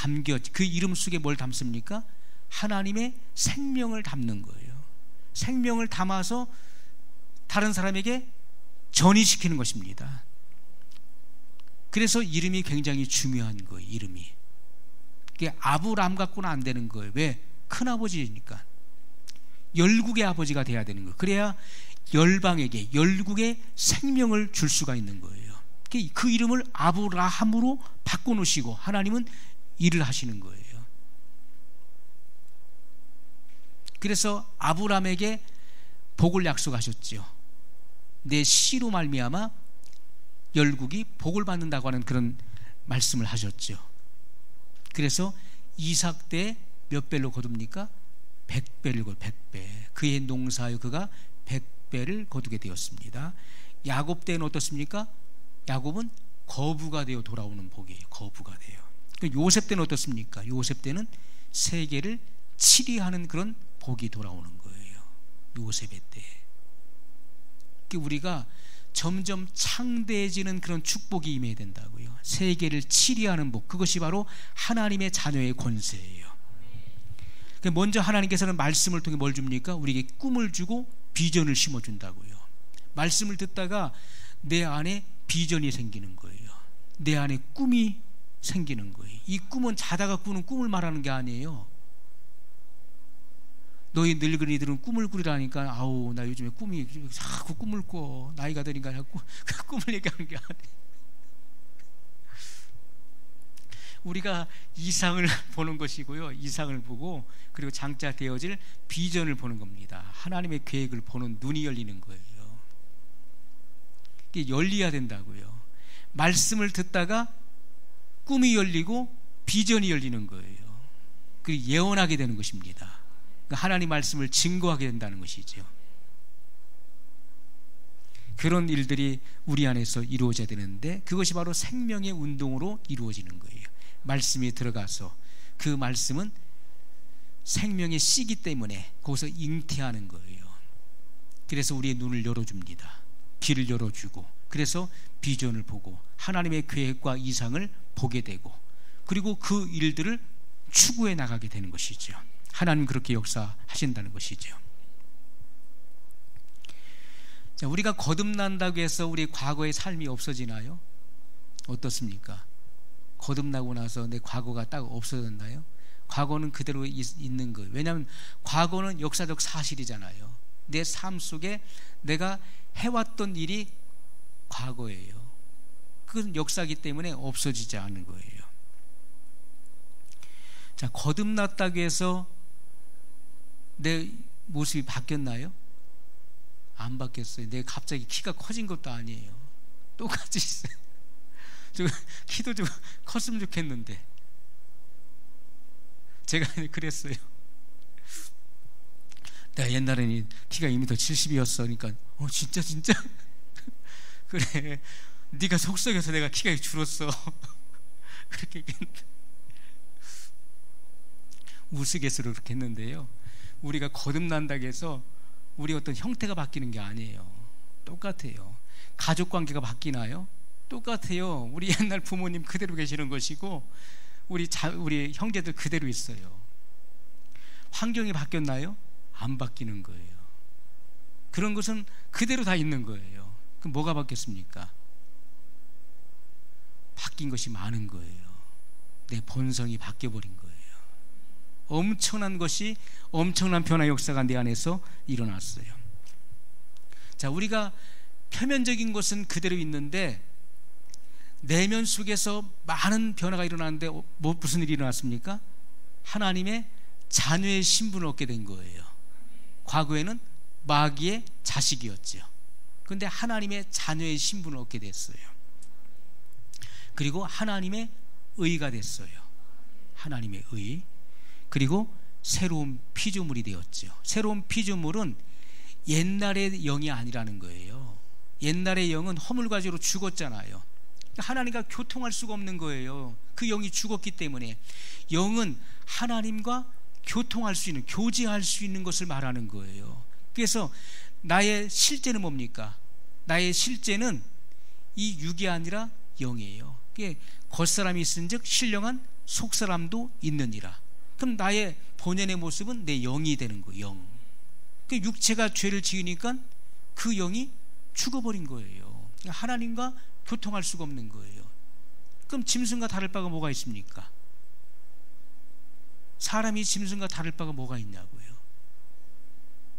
그 이름 속에 뭘 담습니까? 하나님의 생명을 담는 거예요. 생명을 담아서 다른 사람에게 전이시키는 것입니다. 그래서 이름이 굉장히 중요한 거예요. 이름이. 그게 아브람 갖고는 안 되는 거예요. 왜? 큰아버지니까. 열국의 아버지가 돼야 되는 거예요. 그래야 열방에게, 열국에 생명을 줄 수가 있는 거예요. 그 이름을 아브라함으로 바꿔놓으시고 하나님은 일을 하시는 거예요. 그래서 아브라함에게 복을 약속하셨죠. 내 씨로 말미암아 열국이 복을 받는다고 하는 그런 말씀을 하셨죠. 그래서 이삭 때 몇 배로 거둡니까? 100배를 100배. 그의 농사에 그가 100배를 거두게 되었습니다. 야곱 때는 어떻습니까? 야곱은 거부가 되어 돌아오는 복이에요. 거부가 돼요. 요셉 때는 어떻습니까? 요셉 때는 세계를 치리하는 그런 복이 돌아오는 거예요. 요셉의 때. 우리가 점점 창대해지는 그런 축복이 임해야 된다고요. 세계를 치리하는 복. 그것이 바로 하나님의 자녀의 권세예요. 먼저 하나님께서는 말씀을 통해 뭘 줍니까? 우리에게 꿈을 주고 비전을 심어준다고요. 말씀을 듣다가 내 안에 비전이 생기는 거예요. 내 안에 꿈이 생기는 거예요. 이 꿈은 자다가 꾸는 꿈을 말하는 게 아니에요. 너희 늙은이들은 꿈을 꾸리라니까 아우 나 요즘에 꿈이 자꾸 꿈을 꿔. 나이가 드니까 자꾸 꿈을 얘기하는 게 아니에요. 우리가 이상을 보는 것이고요. 이상을 보고 그리고 장차 되어질 비전을 보는 겁니다. 하나님의 계획을 보는 눈이 열리는 거예요. 이게 열려야 된다고요. 말씀을 듣다가 꿈이 열리고 비전이 열리는 거예요. 그리고 예언하게 되는 것입니다. 하나님 말씀을 증거하게 된다는 것이죠. 그런 일들이 우리 안에서 이루어져야 되는데 그것이 바로 생명의 운동으로 이루어지는 거예요. 말씀이 들어가서 그 말씀은 생명의 씨기 때문에 거기서 잉태하는 거예요. 그래서 우리의 눈을 열어줍니다. 길을 열어주고 그래서 비전을 보고 하나님의 계획과 이상을 보게 되고 그리고 그 일들을 추구해 나가게 되는 것이죠. 하나님 그렇게 역사하신다는 것이죠. 자, 우리가 거듭난다고 해서 우리 과거의 삶이 없어지나요? 어떻습니까? 거듭나고 나서 내 과거가 딱 없어졌나요? 과거는 그대로 있는 거예요. 왜냐하면 과거는 역사적 사실이잖아요. 내 삶 속에 내가 해왔던 일이 과거예요. 그건 역사이기 때문에 없어지지 않는 거예요. 자, 거듭났다고 해서 내 모습이 바뀌었나요? 안 바뀌었어요. 내가 갑자기 키가 커진 것도 아니에요. 똑같이 있어요. 키도 좀 컸으면 좋겠는데 제가 그랬어요. 내가 옛날에는 키가 2m70이었어. 그러니까 진짜 그래 네가 속썩여서 내가 키가 줄었어. 그렇게 얘기했는데 우스갯소리로 그렇게 했는데요, 우리가 거듭난다고 해서 우리 어떤 형태가 바뀌는 게 아니에요. 똑같아요. 가족 관계가 바뀌나요? 똑같아요. 우리 옛날 부모님 그대로 계시는 것이고 우리 형제들 그대로 있어요. 환경이 바뀌었나요? 안 바뀌는 거예요. 그런 것은 그대로 다 있는 거예요. 그럼 뭐가 바뀌었습니까? 바뀐 것이 많은 거예요. 내 본성이 바뀌어버린 거예요. 엄청난 변화 역사가 내 안에서 일어났어요. 자, 우리가 표면적인 것은 그대로 있는데 내면 속에서 많은 변화가 일어나는데 무슨 일이 일어났습니까? 하나님의 자녀의 신분을 얻게 된 거예요. 과거에는 마귀의 자식이었죠. 그런데 하나님의 자녀의 신분을 얻게 됐어요. 그리고 하나님의 의가 됐어요. 하나님의 의. 그리고 새로운 피조물이 되었죠. 새로운 피조물은 옛날의 영이 아니라는 거예요. 옛날의 영은 허물과지로 죽었잖아요. 하나님과 교통할 수가 없는 거예요. 그 영이 죽었기 때문에. 영은 하나님과 교통할 수 있는, 교제할 수 있는 것을 말하는 거예요. 그래서 나의 실제는 뭡니까? 나의 실제는 이 육이 아니라 영이에요. 겉사람이 있은즉 신령한 속사람도 있느니라. 그럼 나의 본연의 모습은 내 영이 되는 거예요. 영. 육체가 죄를 지으니까 그 영이 죽어버린 거예요. 하나님과 교통할 수가 없는 거예요. 그럼 짐승과 다를 바가 뭐가 있습니까? 사람이 짐승과 다를 바가 뭐가 있냐고요.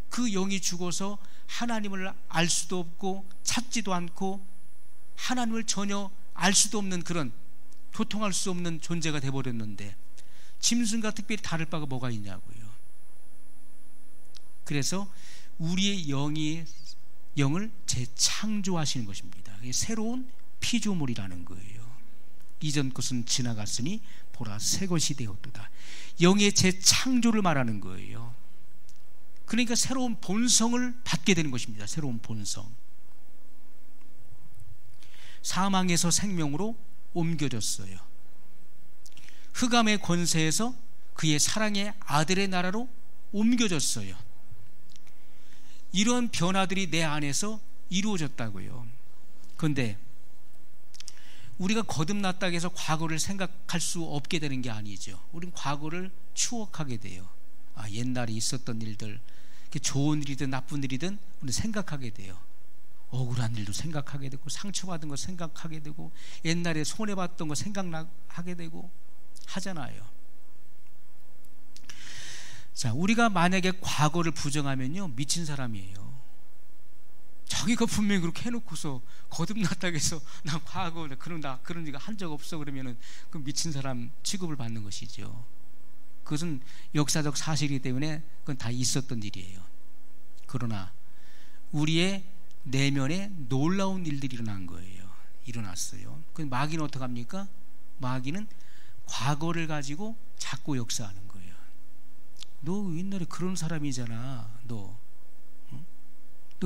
그 영이 죽어서 하나님을 알 수도 없고 찾지도 않고 하나님을 전혀 알 수도 없는, 그런 교통할 수 없는 존재가 되어버렸는데 짐승과 특별히 다를 바가 뭐가 있냐고요. 그래서 우리의 영을 재창조하시는 것입니다. 새로운 피조물이라는 거예요. 이전 것은 지나갔으니 보라 새 것이 되었도다. 영의 재창조를 말하는 거예요. 그러니까 새로운 본성을 받게 되는 것입니다. 새로운 본성. 사망에서 생명으로 옮겨졌어요. 흑암의 권세에서 그의 사랑의 아들의 나라로 옮겨졌어요. 이런 변화들이 내 안에서 이루어졌다고요. 그런데 우리가 거듭났다고 해서 과거를 생각할 수 없게 되는 게 아니죠. 우리는 과거를 추억하게 돼요. 옛날에 있었던 일들, 좋은 일이든 나쁜 일이든 우리는 생각하게 돼요. 억울한 일도 생각하게 되고 상처받은 거 생각하게 되고 옛날에 손해봤던 거 생각하게 되고 하잖아요. 자, 우리가 만약에 과거를 부정하면요, 미친 사람이에요. 자기가 분명히 그렇게 해놓고서 거듭났다고 해서 난 과거 그런 일을 한 적 없어 그러면은 그 미친 사람 취급을 받는 것이죠. 그것은 역사적 사실이기 때문에 그건 다 있었던 일이에요. 그러나 우리의 내면에 놀라운 일들이 일어났어요. 그 마귀는 어떻게 합니까? 마귀는 과거를 가지고 자꾸 역사하는 거예요. 너 옛날에 그런 사람이잖아. 너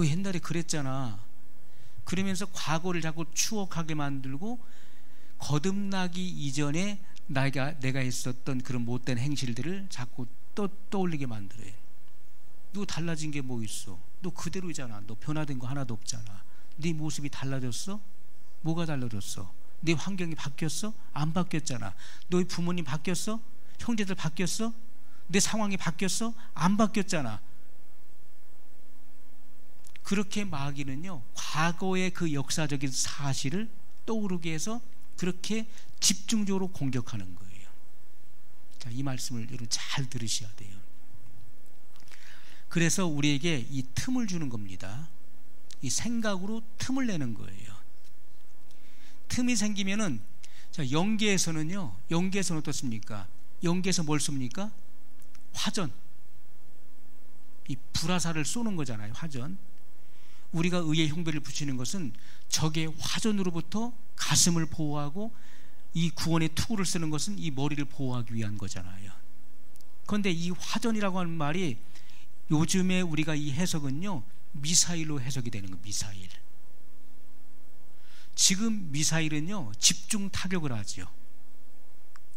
옛날에 그랬잖아. 그러면서 과거를 자꾸 추억하게 만들고 거듭나기 이전에 내가 했었던 그런 못된 행실들을 자꾸 떠올리게 만들어요. 너 달라진 게 뭐 있어? 너 그대로잖아. 너 변화된 거 하나도 없잖아. 네 모습이 달라졌어? 뭐가 달라졌어? 네 환경이 바뀌었어? 안 바뀌었잖아. 너희 부모님 바뀌었어? 형제들 바뀌었어? 내 상황이 바뀌었어? 안 바뀌었잖아. 그렇게 마귀는요, 과거의 그 역사적인 사실을 떠오르게 해서 그렇게 집중적으로 공격하는 거예요. 자, 이 말씀을 여러분 잘 들으셔야 돼요. 그래서 우리에게 이 틈을 주는 겁니다. 이 생각으로 틈을 내는 거예요. 틈이 생기면은, 자, 영계에서는 어떻습니까? 영계에서 뭘 쏩니까? 화전. 이 불화살을 쏘는 거잖아요. 화전. 우리가 의의 흉배를 붙이는 것은 적의 화전으로부터 가슴을 보호하고, 이 구원의 투구를 쓰는 것은 이 머리를 보호하기 위한 거잖아요. 그런데 이 화전이라고 하는 말이 요즘에 우리가 이 해석은요, 미사일로 해석이 되는 거예요. 미사일. 지금 미사일은요, 집중 타격을 하죠.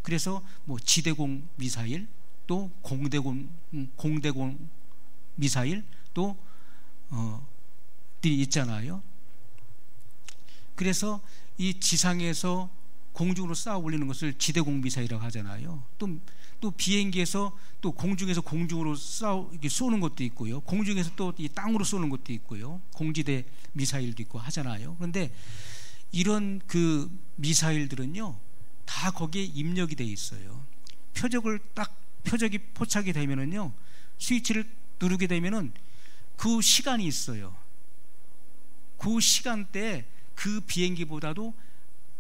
그래서 뭐 지대공 미사일, 또 공대공 미사일 또 있잖아요. 그래서 이 지상에서 공중으로 쌓아 올리는 것을 지대공 미사일이라고 하잖아요. 또 비행기에서 또 공중에서 공중으로 이렇게 쏘는 것도 있고요. 공중에서 또 이 땅으로 쏘는 것도 있고요. 공지대 미사일도 있고 하잖아요. 그런데 이런 그 미사일들은요, 다 거기에 입력이 돼 있어요. 표적이 포착이 되면은요, 스위치를 누르게 되면은 그 시간이 있어요. 그 시간대에 그 비행기보다도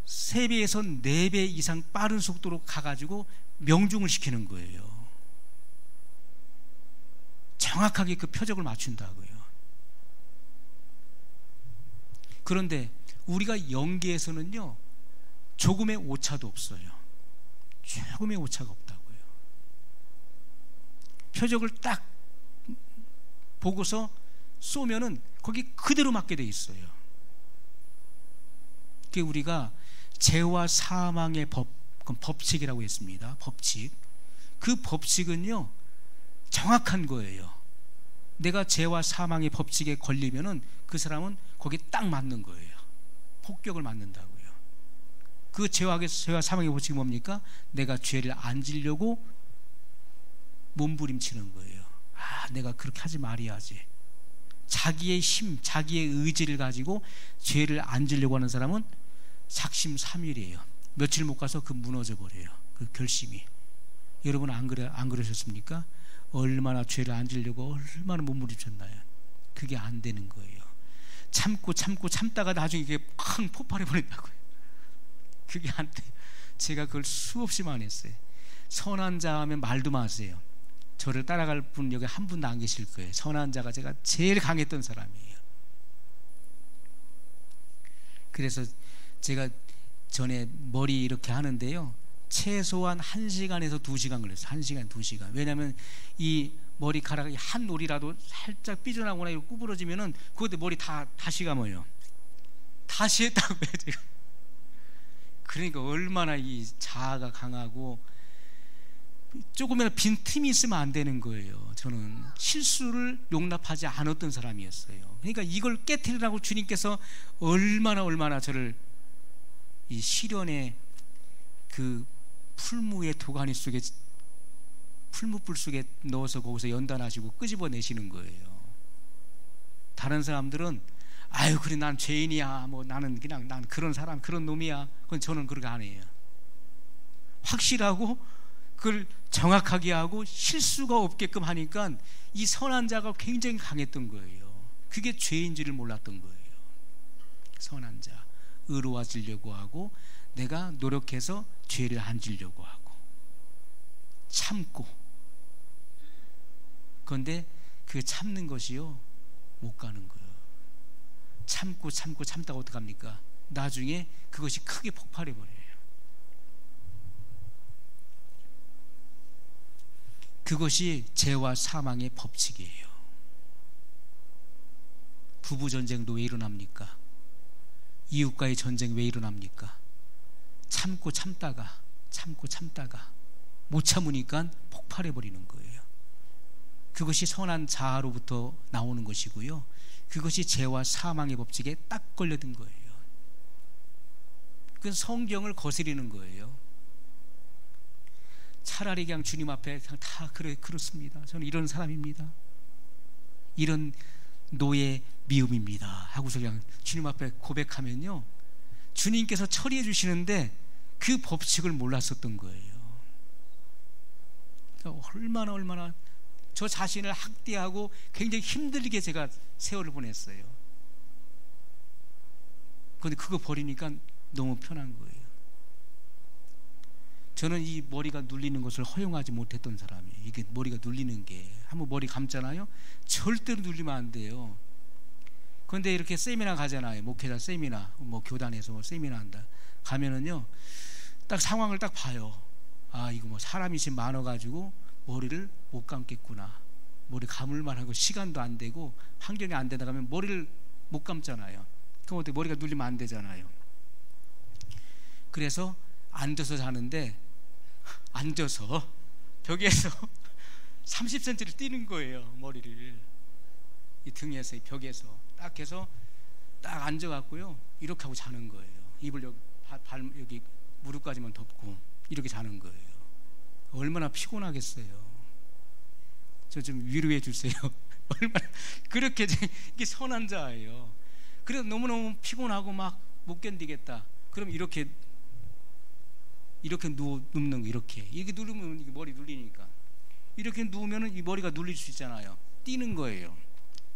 3배에서 4배 이상 빠른 속도로 가가지고 명중을 시키는 거예요. 정확하게 그 표적을 맞춘다고요. 그런데 우리가 연기에서는요, 조금의 오차도 없어요. 조금의 오차가 없다고요. 표적을 딱 보고서 쏘면은 거기 그대로 맞게 돼 있어요. 그게 우리가 죄와 사망의 법칙이라고 했습니다. 법칙. 그 법칙은요, 정확한 거예요. 내가 죄와 사망의 법칙에 걸리면은 그 사람은 거기에 딱 맞는 거예요. 폭격을 맞는다고요. 그 죄와 사망의 법칙이 뭡니까? 내가 죄를 안 지려고 몸부림치는 거예요. 내가 그렇게 하지 말아야지. 자기의 힘, 자기의 의지를 가지고 죄를 안 지려고 하는 사람은 작심삼일이에요. 며칠 못 가서 그 무너져 버려요. 그 결심이. 여러분 안 그러셨습니까? 얼마나 죄를 안 지려고 얼마나 몸부림쳤나요? 그게 안 되는 거예요. 참다가 나중에 이게 쾅 폭발해 버린다고요. 그게 안 돼. 제가 그걸 수없이 많이 했어요. 선한 자 하면 말도 마세요. 저를 따라갈 분 여기 한 분도 안 계실 거예요. 선한 자가 제가 제일 강했던 사람이에요. 그래서 제가 전에 머리 이렇게 하는데요, 최소한 1시간에서 2시간 걸렸어요. 1시간, 2시간. 왜냐하면 이 머리카락이 한 올이라도 살짝 삐져나거나 구부러지면은 그것도 머리 다시 감아요. 다시 했다고요, 제가. 그러니까 얼마나 이 자아가 강하고 조금이라도 빈틈이 있으면 안 되는 거예요. 저는 실수를 용납하지 않았던 사람이었어요. 그러니까 이걸 깨트리라고 주님께서 얼마나 저를 이 시련의 그 풀무의 도가니 속에, 풀무불 속에 넣어서 거기서 연단하시고 끄집어내시는 거예요. 다른 사람들은 아유 그래 난 죄인이야, 뭐 나는 그냥 난 그런 사람, 그런 놈이야. 그건 저는 그렇게 안 해요. 확실하고 그걸 정확하게 하고 실수가 없게끔 하니까 이 선한 자가 굉장히 강했던 거예요. 그게 죄인 줄을 몰랐던 거예요. 선한 자, 의로워지려고 하고 내가 노력해서 죄를 안 지려고 하고 참고. 그런데 그 참는 것이요, 못 가는 거예요. 참다가 어떡합니까? 나중에 그것이 크게 폭발해 버려요. 그것이 죄와 사망의 법칙이에요. 부부 전쟁도 왜 일어납니까? 이웃과의 전쟁 왜 일어납니까? 참다가 못 참으니까 폭발해 버리는 거예요. 그것이 선한 자아로부터 나오는 것이고요, 그것이 죄와 사망의 법칙에 딱 걸려든 거예요. 그건 성경을 거스리는 거예요. 차라리 그냥 주님 앞에 그냥 다 그렇습니다. 저는 이런 사람입니다. 이런 노예 미움입니다 하고서 그냥 주님 앞에 고백하면요, 주님께서 처리해 주시는데 그 법칙을 몰랐었던 거예요. 그러니까 얼마나 저 자신을 학대하고 굉장히 힘들게 제가 세월을 보냈어요. 그런데 그거 버리니까 너무 편한 거예요. 저는 이 머리가 눌리는 것을 허용하지 못했던 사람이에요. 이게 머리가 눌리는 게, 한번 머리 감잖아요, 절대로 눌리면 안 돼요. 그런데 이렇게 세미나 가잖아요. 목회자 세미나, 뭐 교단에서 세미나 한다 가면은요, 딱 상황을 딱 봐요. 아 이거 뭐 사람이 지금 많아가지고 머리를 못 감겠구나. 머리 감을만 하고 시간도 안 되고 환경이 안 되다 가면 머리를 못 감잖아요. 그럼 어떻게 머리가 눌리면 안 되잖아요. 그래서 앉아서 자는데, 앉아서 벽에서 30cm를 띄는 거예요. 머리를 이 등에서, 이 벽에서 딱 해서 딱 앉아갖고요, 이렇게 하고 자는 거예요. 이불 여기 여기 무릎까지만 덮고 이렇게 자는 거예요. 얼마나 피곤하겠어요. 저 좀 위로해 주세요. 얼마나 그렇게 이게 선한 자예요. 그래서 너무너무 피곤하고 막 못 견디겠다. 그럼 이렇게 눕는 거, 이렇게 누르면 이게 머리 눌리니까 이렇게 누우면은 이 머리가 눌릴 수 있잖아요. 뛰는 거예요.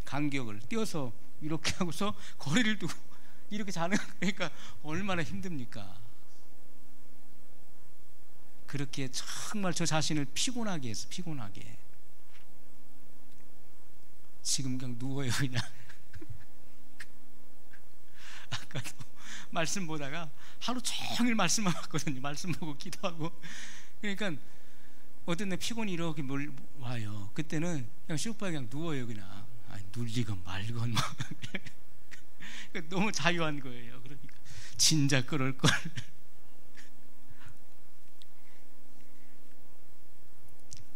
간격을 띄어서 이렇게 하고서 거리를 두고 이렇게 자는, 그러니까 얼마나 힘듭니까? 그렇게 정말 저 자신을 피곤하게 했어. 피곤하게. 지금 그냥 누워요, 그냥. 아까도 말씀 보다가 하루 종일 말씀만 봤거든요. 말씀 보고 기도하고. 그러니까 어떤 날 피곤이 이렇게 와요. 그때는 그냥 소파에 그냥 누워요, 그냥. 아니, 눌리건 말건 막. 너무 자유한 거예요. 그러니까 진짜 그럴 걸.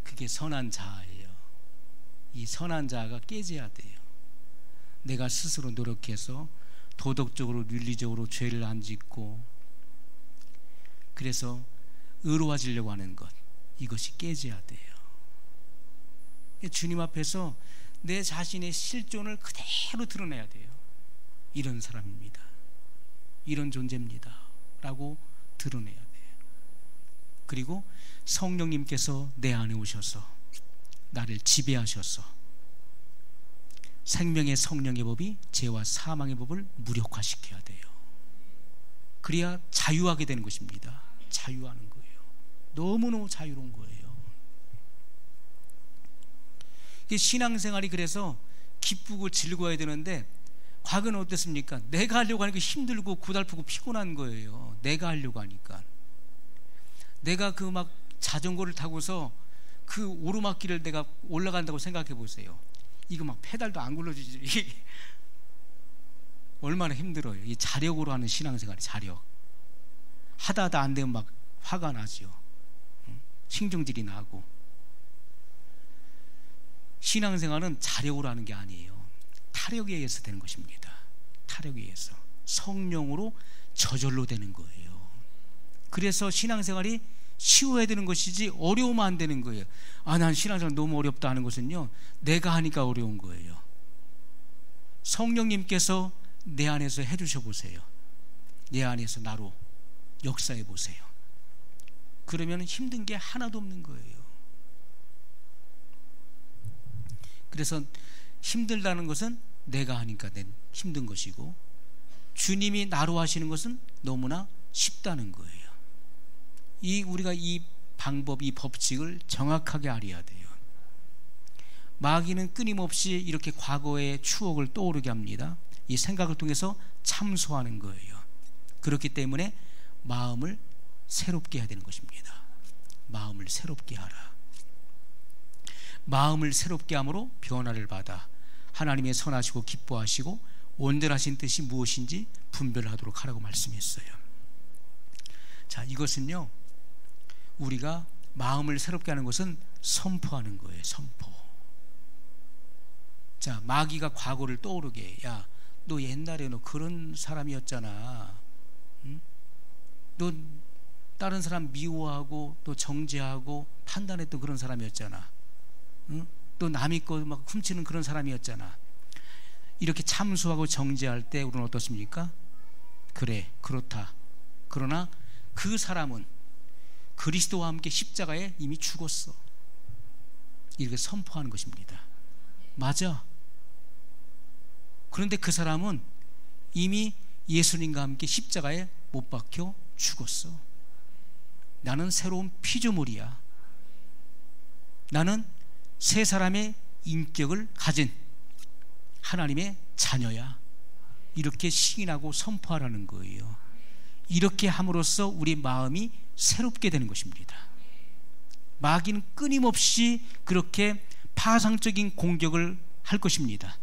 그게 선한 자아예요. 이 선한 자아가 깨져야 돼요. 내가 스스로 노력해서 도덕적으로 윤리적으로 죄를 안 짓고 그래서 의로워지려고 하는 것, 이것이 깨져야 돼요. 주님 앞에서 내 자신의 실존을 그대로 드러내야 돼요. 이런 사람입니다, 이런 존재입니다 라고 드러내야 돼요. 그리고 성령님께서 내 안에 오셔서 나를 지배하셔서 생명의 성령의 법이 죄와 사망의 법을 무력화시켜야 돼요. 그래야 자유하게 되는 것입니다. 자유하는 거예요. 너무너무 자유로운 거예요. 신앙생활이 그래서 기쁘고 즐거워야 되는데 과거는 어땠습니까? 내가 하려고 하니까 힘들고 고달프고 피곤한 거예요. 내가 하려고 하니까. 내가 그 막 자전거를 타고서 그 오르막길을 내가 올라간다고 생각해 보세요. 이거 막 페달도 안 굴러주지. 이게 얼마나 힘들어요. 이 자력으로 하는 신앙생활이, 자력. 하다 안 되면 막 화가 나죠. 신경질이 나고. 신앙생활은 자력으로 하는 게 아니에요. 타력에 의해서 되는 것입니다. 타력에 의해서 성령으로 저절로 되는 거예요. 그래서 신앙생활이 쉬워야 되는 것이지 어려우면 안 되는 거예요. 아, 난 신앙생활 너무 어렵다 하는 것은요, 내가 하니까 어려운 거예요. 성령님께서 내 안에서 해주셔 보세요. 내 안에서 나로 역사해 보세요. 그러면 힘든 게 하나도 없는 거예요. 그래서 힘들다는 것은 내가 하니까 힘든 것이고, 주님이 나로 하시는 것은 너무나 쉽다는 거예요. 우리가 이 방법, 이 법칙을 정확하게 알아야 돼요. 마귀는 끊임없이 이렇게 과거의 추억을 떠오르게 합니다. 이 생각을 통해서 참소하는 거예요. 그렇기 때문에 마음을 새롭게 해야 되는 것입니다. 마음을 새롭게 하라. 마음을 새롭게 함으로 변화를 받아 하나님의 선하시고 기뻐하시고 온전하신 뜻이 무엇인지 분별하도록 하라고 말씀했어요. 자, 이것은요, 우리가 마음을 새롭게 하는 것은 선포하는 거예요. 선포. 자, 마귀가 과거를 떠오르게, 야, 너 옛날에 너 그런 사람이었잖아. 응? 너 다른 사람 미워하고 또 정죄하고 판단했던 그런 사람이었잖아. 응? 또 남이 거 막 훔치는 그런 사람이었잖아. 이렇게 참수하고 정죄할 때 우리는 어떻습니까? 그래, 그렇다. 그러나 그 사람은 그리스도와 함께 십자가에 이미 죽었어. 이렇게 선포하는 것입니다. 맞아. 그런데 그 사람은 이미 예수님과 함께 십자가에 못 박혀 죽었어. 나는 새로운 피조물이야. 나는 새 사람의 인격을 가진 하나님의 자녀야. 이렇게 시인하고 선포하라는 거예요. 이렇게 함으로써 우리 마음이 새롭게 되는 것입니다. 마귀는 끊임없이 그렇게 파상적인 공격을 할 것입니다.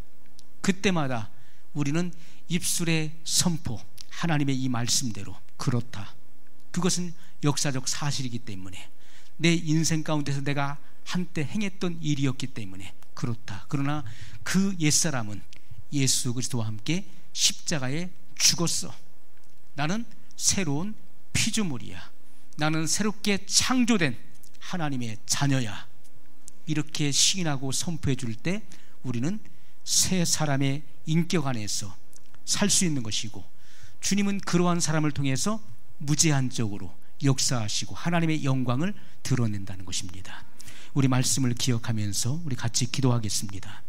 그때마다 우리는 입술의 선포, 하나님의 이 말씀대로 그렇다. 그것은 역사적 사실이기 때문에 내 인생 가운데서 내가 한때 행했던 일이었기 때문에 그렇다. 그러나 그 옛사람은 예수 그리스도와 함께 십자가에 죽었어. 나는 새로운 피조물이야. 나는 새롭게 창조된 하나님의 자녀야. 이렇게 시인하고 선포해 줄 때 우리는 새 사람의 인격 안에서 살 수 있는 것이고, 주님은 그러한 사람을 통해서 무제한적으로 역사하시고 하나님의 영광을 드러낸다는 것입니다. 우리 말씀을 기억하면서 우리 같이 기도하겠습니다.